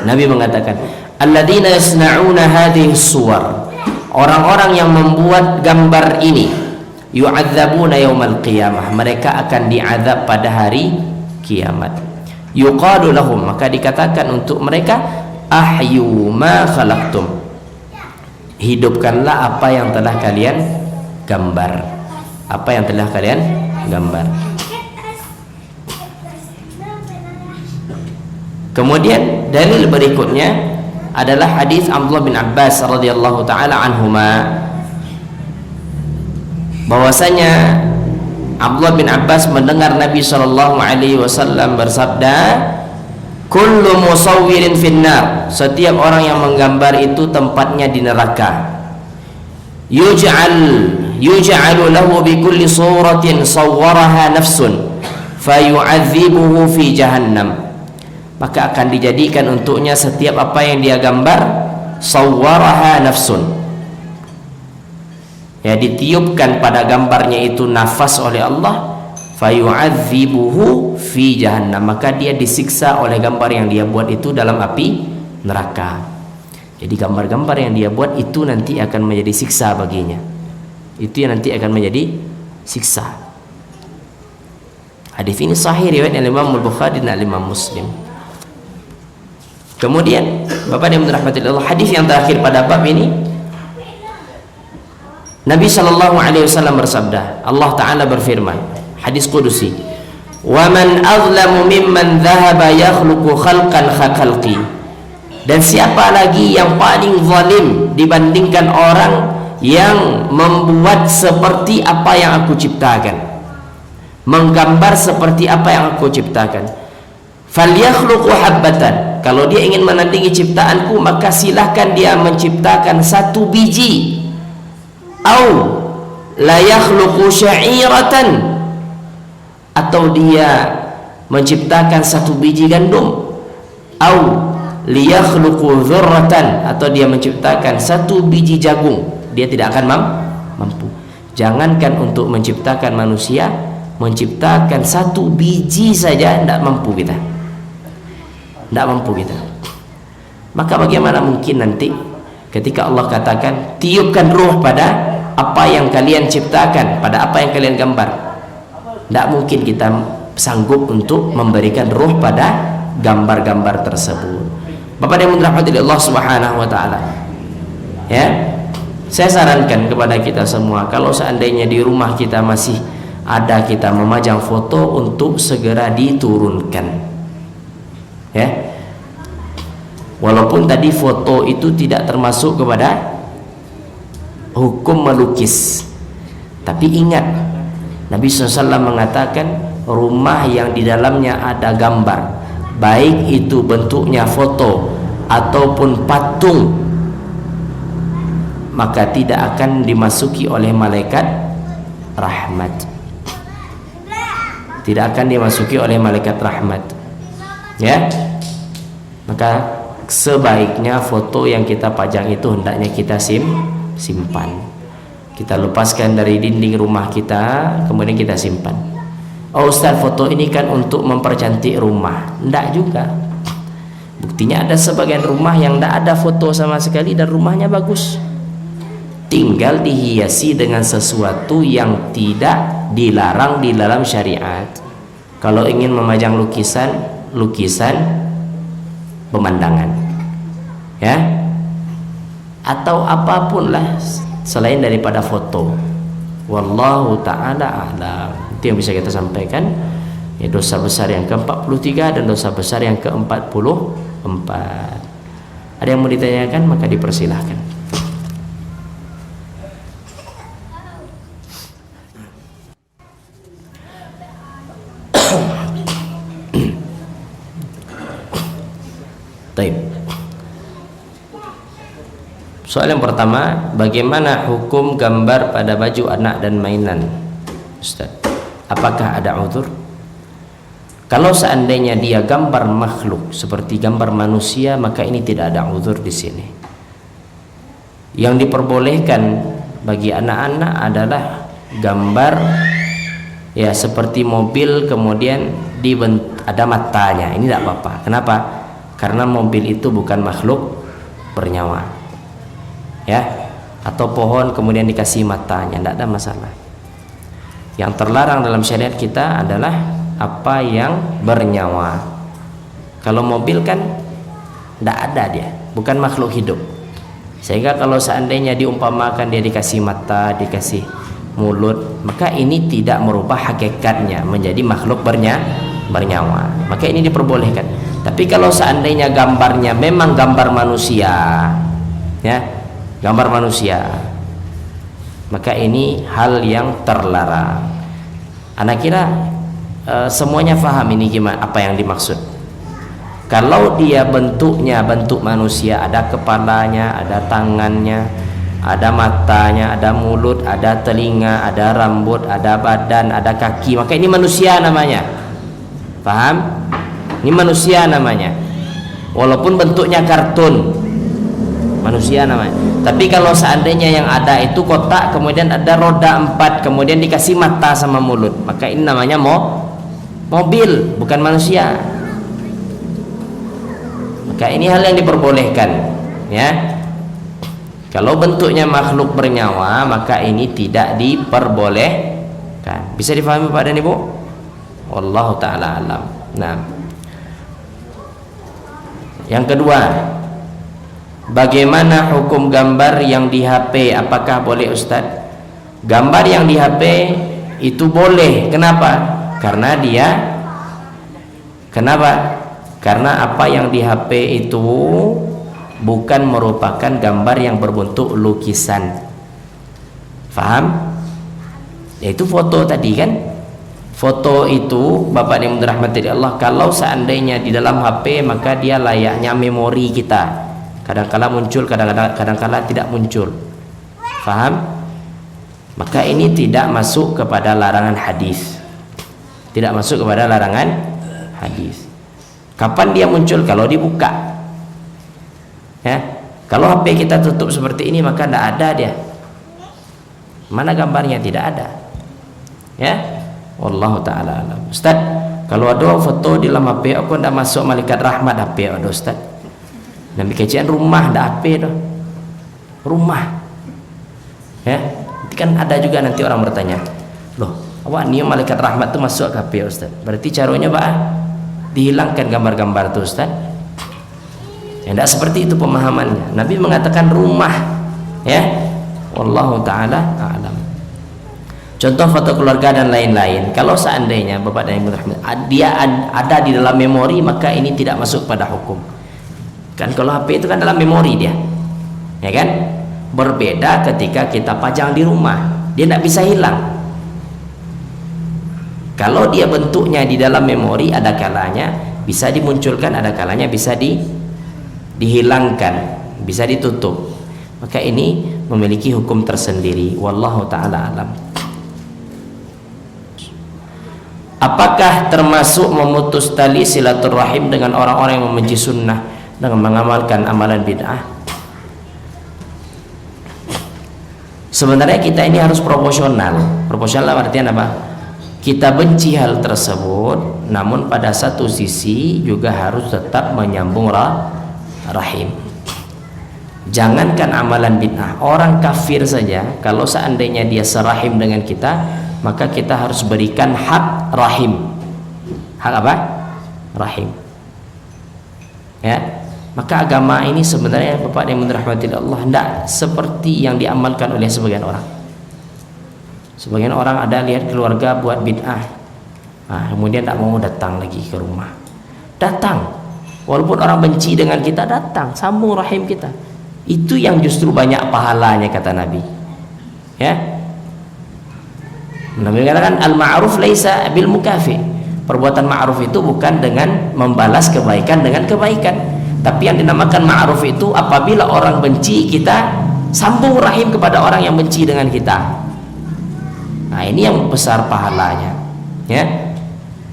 Nabi mengatakan, alladzina yasna'una hadhihi suwar, orang-orang yang membuat gambar ini, yu'adzabuna yaumal qiyamah, mereka akan diazab pada hari kiamat. Yuqalu lahum, maka dikatakan untuk mereka, ahyu ma khalaqtum, hidupkanlah apa yang telah kalian gambar. Apa yang telah kalian gambar. Kemudian dalil berikutnya adalah hadis Abdullah bin Abbas radhiyallahu taala anhuma, bahwasanya Abdullah bin Abbas mendengar Nabi sallallahu alaihi wasallam bersabda, kullu musawwirin finnar, setiap orang yang menggambar itu tempatnya di neraka. Yuj'alu lahu bi kulli suratin sawwaraha nafsun fayu'adzibuhu fi jahannam, maka akan dijadikan untuknya setiap apa yang dia gambar, sawwaraha nafsun, ditiupkan pada gambarnya itu nafas oleh Allah, fayu'adzibuhu fi jahannam, maka dia disiksa oleh gambar yang dia buat itu dalam api neraka. Jadi gambar-gambar yang dia buat itu nanti akan menjadi siksa baginya. Itu yang nanti akan menjadi siksa. Hadis ini sahih riwayat Imam Al-Bukhari dan Imam Muslim. Kemudian Bapak yang dirahmati Allah, hadis yang terakhir pada bab ini, Nabi sallallahu alaihi wasallam bersabda, Allah taala berfirman, hadis qudusi, wa man azlamu mimman dhahaba yakhluqu khalqan khalqi, dan siapa lagi yang paling zalim dibandingkan orang yang membuat seperti apa yang aku ciptakan, menggambar seperti apa yang aku ciptakan. Falyakhluqu habbatan, kalau dia ingin menandingi ciptaanku, maka silahkan dia menciptakan satu biji, au la yakhluqu sya'iratan, atau dia menciptakan satu biji gandum, au liyakhluqu dzurratan, atau dia menciptakan satu biji jagung, dia tidak akan mampu. Jangankan untuk menciptakan manusia, menciptakan satu biji saja tidak mampu kita. Tidak mampu kita. Maka bagaimana mungkin nanti ketika Allah katakan tiupkan ruh pada apa yang kalian ciptakan, pada apa yang kalian gambar. Tidak mungkin kita sanggup untuk memberikan ruh pada gambar-gambar tersebut. Bapak yang dirahmati Allah Subhanahu wa taala. Ya. Saya sarankan kepada kita semua, kalau seandainya di rumah kita masih ada kita memajang foto, untuk segera diturunkan. Ya. Walaupun tadi foto itu tidak termasuk kepada hukum melukis, tapi ingat Nabi SAW mengatakan rumah yang di dalamnya ada gambar, baik itu bentuknya foto ataupun patung, maka tidak akan dimasuki oleh malaikat rahmat. Tidak akan dimasuki oleh malaikat rahmat. Ya. Maka sebaiknya foto yang kita pajang itu hendaknya kita simpan. Kita lepaskan dari dinding rumah kita, kemudian kita simpan. Oh Ustaz, foto ini kan untuk mempercantik rumah. Tidak juga. Buktinya ada sebagian rumah yang tidak ada foto sama sekali dan rumahnya bagus. Tinggal dihiasi dengan sesuatu yang tidak dilarang di dalam syariat. Kalau ingin memajang lukisan pemandangan, ya, atau apapun lah selain daripada foto. Wallahu ta'ala a'lam. Itu yang bisa kita sampaikan. Ya, dosa besar yang ke-43 dan dosa besar yang ke-44. Ada yang mau ditanyakan, maka dipersilahkan. Baik. Soal yang pertama, bagaimana hukum gambar pada baju anak dan mainan? Ustaz, apakah ada uzur? Kalau seandainya dia gambar makhluk seperti gambar manusia, maka ini tidak ada uzur di sini. Yang diperbolehkan bagi anak-anak adalah gambar ya seperti mobil, kemudian ada matanya. Ini tidak apa-apa. Kenapa? Karena mobil itu bukan makhluk bernyawa, ya, atau pohon kemudian dikasih matanya, tidak ada masalah. Yang terlarang dalam syariat kita adalah apa yang bernyawa. Kalau mobil kan tidak ada, dia bukan makhluk hidup, sehingga kalau seandainya diumpamakan dia dikasih mata, dikasih mulut, maka ini tidak merubah hakikatnya menjadi makhluk bernyawa, maka ini diperbolehkan. Tapi kalau seandainya gambarnya memang gambar manusia, ya, gambar manusia, maka ini hal yang terlarang. Anak kira semuanya paham ini gimana, apa yang dimaksud. Kalau dia bentuknya bentuk manusia, ada kepalanya, ada tangannya, ada matanya, ada mulut, ada telinga, ada rambut, ada badan, ada kaki, maka ini manusia namanya. Paham? Ini manusia namanya. Walaupun bentuknya kartun, manusia namanya. Tapi kalau seandainya yang ada itu kotak, kemudian ada roda 4, kemudian dikasih mata sama mulut, maka ini namanya mobil, bukan manusia. Maka ini hal yang diperbolehkan, ya. Kalau bentuknya makhluk bernyawa, maka ini tidak diperbolehkan. Bisa difahami Pak dan Ibu? Wallahu ta'ala alam. Nah, yang kedua, bagaimana hukum gambar yang di HP? Apakah boleh Ustaz? Gambar yang di HP itu boleh. Kenapa? Karena apa yang di HP itu bukan merupakan gambar yang berbentuk lukisan. Faham? Yaitu foto tadi kan. Foto itu Bapak yang dirahmati Allah, kalau seandainya di dalam HP, maka dia layaknya memori kita. Kadang-kala muncul, kadang-kala tidak muncul. Faham? Maka ini tidak masuk kepada larangan hadis. Tidak masuk kepada larangan hadis. Kapan dia muncul? Kalau dibuka. Ya. Kalau HP kita tutup seperti ini, maka tidak ada dia. Mana gambarnya? Tidak ada. Ya. Wallahu taala alam. Ustaz, kalau ada foto di dalam HP aku ndak masuk malaikat rahmat HP ada Ustaz. Nabi kajian rumah ndak HP dah. Rumah. Ya, kan ada juga nanti orang bertanya, "Loh, awak ni malaikat rahmat tu masuk ke HP Ustaz?" Berarti caranya apa? Dihilangkan gambar-gambar tu Ustaz. Ya, tidak seperti itu pemahamannya. Nabi mengatakan rumah, ya. Wallahu taala a'lam. Contoh foto keluarga dan lain-lain. Kalau seandainya Bapak dan Ibu rahmat, dia ada di dalam memori, maka ini tidak masuk pada hukum. Kan kalau HP itu kan dalam memori dia, ya kan? Berbeda ketika kita pajang di rumah, dia tidak bisa hilang. Kalau dia bentuknya di dalam memori, ada kalanya bisa dimunculkan, ada kalanya bisa dihilangkan, bisa ditutup. Maka ini memiliki hukum tersendiri. Wallahu ta'ala alam. Apakah termasuk memutus tali silaturahim dengan orang-orang yang membenci sunnah dengan mengamalkan amalan bid'ah? Sebenarnya kita ini harus proporsional. Proporsional artinya apa? Kita benci hal tersebut, namun pada satu sisi juga harus tetap menyambung rahim. Jangankan amalan bid'ah, orang kafir saja kalau seandainya dia serahim dengan kita, maka kita harus berikan hak rahim. Hak apa? Rahim. Ya. Maka agama ini sebenarnya Bapak yang dirahmati Allah tidak seperti yang diamalkan oleh sebagian orang. Sebagian orang ada lihat keluarga buat bid'ah, kemudian tidak mau datang lagi ke rumah. Datang, walaupun orang benci dengan kita, datang, sambung rahim kita. Itu yang justru banyak pahalanya kata Nabi. Ya, Nabi katakan al-ma'ruf laisa bil mukafi. Perbuatan ma'ruf itu bukan dengan membalas kebaikan dengan kebaikan, tapi yang dinamakan ma'ruf itu apabila orang benci kita, sambung rahim kepada orang yang benci dengan kita. Nah, ini yang besar pahalanya, ya.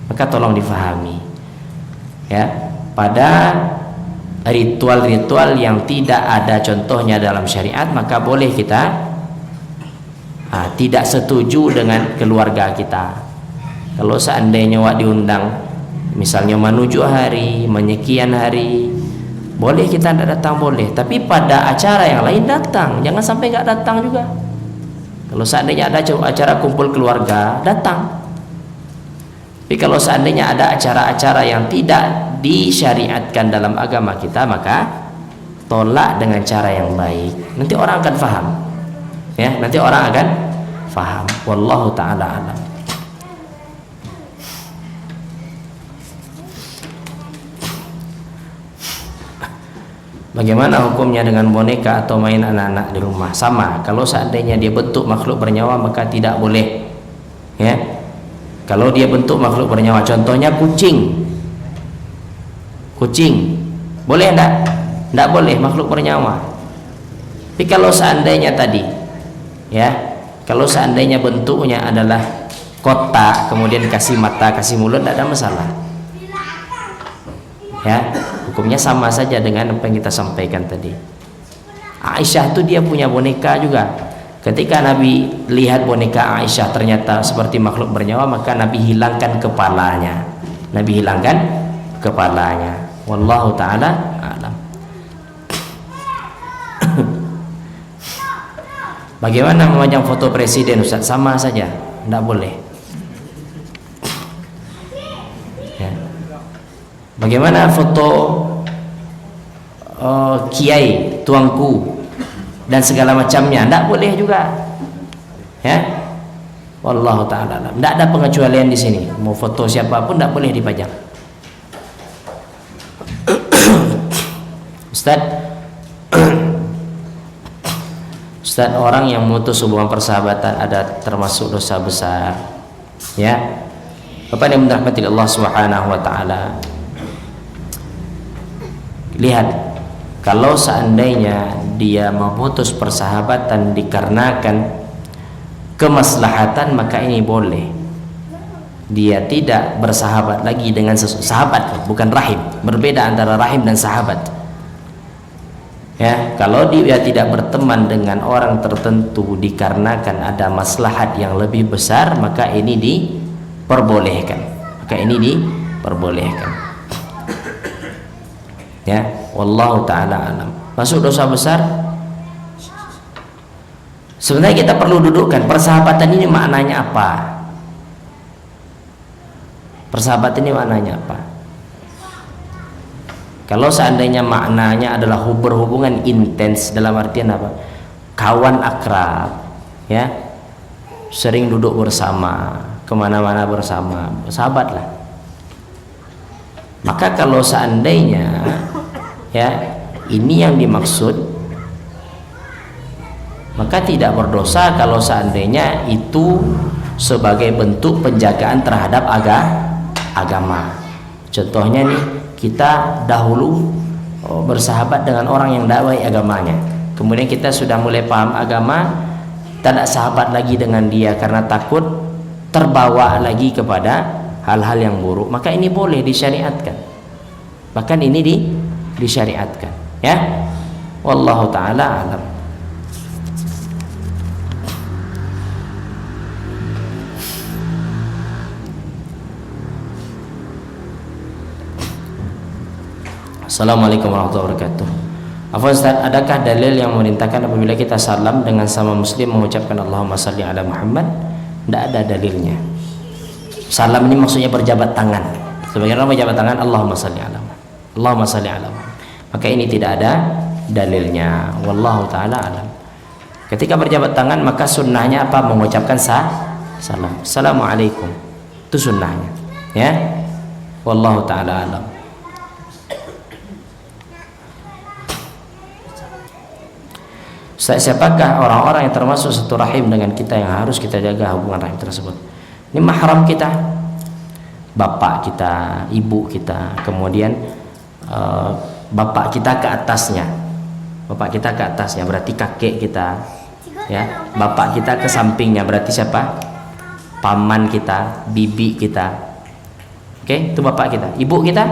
Maka tolong difahami, ya. Pada ritual-ritual yang tidak ada contohnya dalam syariat, maka boleh kita tidak setuju dengan keluarga kita. Kalau seandainya wak diundang, misalnya menuju hari, menyekian hari, boleh kita tidak datang, boleh. Tapi pada acara yang lain datang, jangan sampai nggak datang juga. Kalau seandainya ada acara kumpul keluarga, datang. Tapi kalau seandainya ada acara-acara yang tidak disyariatkan dalam agama kita, maka tolak dengan cara yang baik. Nanti orang akan faham. Ya, nanti orang akan faham. Wallahu ta'ala alam. Bagaimana hukumnya dengan boneka atau main anak-anak di rumah? Sama, kalau seandainya dia bentuk makhluk bernyawa maka tidak boleh. Ya, kalau dia bentuk makhluk bernyawa, contohnya kucing. Kucing, boleh enggak? Enggak boleh, makhluk bernyawa. Tapi kalau seandainya tadi, ya, kalau seandainya bentuknya adalah kotak, kemudian kasih mata, kasih mulut, tidak ada masalah. Ya, hukumnya sama saja dengan apa yang kita sampaikan tadi. Aisyah itu dia punya boneka juga. Ketika Nabi lihat boneka Aisyah ternyata seperti makhluk bernyawa, maka Nabi hilangkan kepalanya. Nabi hilangkan kepalanya. Wallahu ta'ala a'lam. Bagaimana memajang foto presiden Ustaz? Sama saja, tidak boleh. Ya. Bagaimana foto kiai, tuanku dan segala macamnya? Tidak boleh juga. Ya. Wallahu ta'ala a'lam. Tidak ada pengecualian di sini. Mau foto siapapun tidak boleh dipajang. Ustaz, orang yang memutus hubungan persahabatan ada termasuk dosa besar. Ya, Bapak yang dirahmati Allah Subhanahu wa taala. Lihat, kalau seandainya dia memutus persahabatan dikarenakan kemaslahatan, maka ini boleh. Dia tidak bersahabat lagi dengan sahabat, bukan rahim. Berbeda antara rahim dan sahabat. Ya, kalau dia tidak berteman dengan orang tertentu dikarenakan ada maslahat yang lebih besar, maka ini diperbolehkan. Maka ini diperbolehkan. Ya, wallahu taala alam. Masuk dosa besar. Sebenarnya kita perlu dudukkan persahabatan ini maknanya apa? Persahabatan ini maknanya apa? Kalau seandainya maknanya adalah berhubungan intens, dalam artian apa? Kawan akrab, ya, sering duduk bersama, kemana-mana bersama, sahabat lah. Maka kalau seandainya, ya, ini yang dimaksud, maka tidak berdosa kalau seandainya itu sebagai bentuk penjagaan terhadap agama. Contohnya nih, kita dahulu bersahabat dengan orang yang dakwai agamanya, kemudian kita sudah mulai paham agama, tidak sahabat lagi dengan dia karena takut terbawa lagi kepada hal-hal yang buruk, maka ini boleh disyariatkan, bahkan ini disyariatkan, ya. Wallahu taala alam. Assalamualaikum warahmatullahi wabarakatuh. Afwan Ustaz, adakah dalil yang memerintahkan apabila kita salam dengan sama muslim mengucapkan Allahumma salli ala Muhammad? Tidak ada dalilnya. Salam ini maksudnya berjabat tangan. Sebagian orang berjabat tangan Allahumma salli ala Muhammad, Allahumma salli ala Muhammad. Maka ini tidak ada dalilnya. Wallahu taala alam. Ketika berjabat tangan maka sunnahnya apa? Mengucapkan salam. Assalamualaikum. Itu sunnahnya, ya. Wallahu taala alam. Siapakah orang-orang yang termasuk satu rahim dengan kita yang harus kita jaga hubungan rahim tersebut? Ini mahram kita, bapak kita, ibu kita, kemudian bapak kita ke atasnya, bapak kita ke atasnya berarti kakek kita, ya. Bapak kita ke sampingnya berarti siapa? Paman kita, bibi kita. Oke, itu bapak kita. Ibu kita,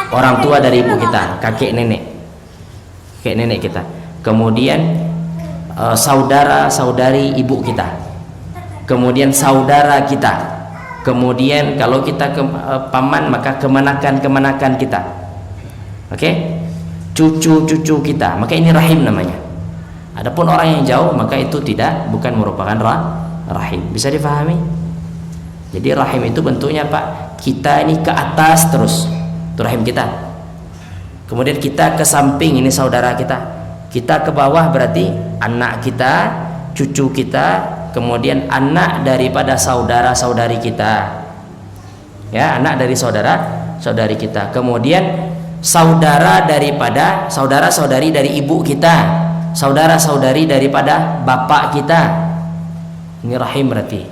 orang tua dari ibu kita, kakek nenek, kakek nenek kita. Kemudian saudara saudari ibu kita, kemudian saudara kita, kemudian kalau kita ke paman maka kemenakan kita, oke, cucu kita, maka ini rahim namanya. Adapun orang yang jauh maka itu bukan merupakan rahim. Bisa difahami? Jadi rahim itu bentuknya Pak, kita ini ke atas terus, itu rahim kita. Kemudian kita ke samping, ini saudara kita. Kita ke bawah berarti anak kita, cucu kita, kemudian anak daripada saudara-saudari kita, ya, anak dari saudara-saudari kita, kemudian saudara daripada saudara-saudari dari ibu kita, saudara-saudari daripada bapak kita. Ini rahim berarti.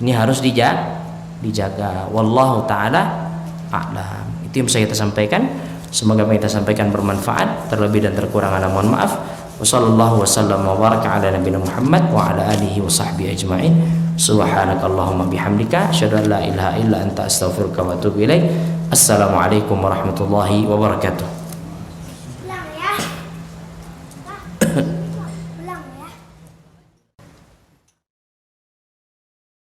Ini harus dijaga. Wallahu taala a'lam. Itu yang bisa kita sampaikan. Semoga apa yang kita sampaikan bermanfaat. Terlebih dan terkurang mohon maaf. Wassallallahu wasallam wa baraka ala nabiyina Muhammad wa ala alihi wa sahbihi ajma'in. Subhanakallahumma bihamdika asyhadu an la ilaha illa anta astaghfiruka wa atubu ilaik. Assalamualaikum warahmatullahi wabarakatuh.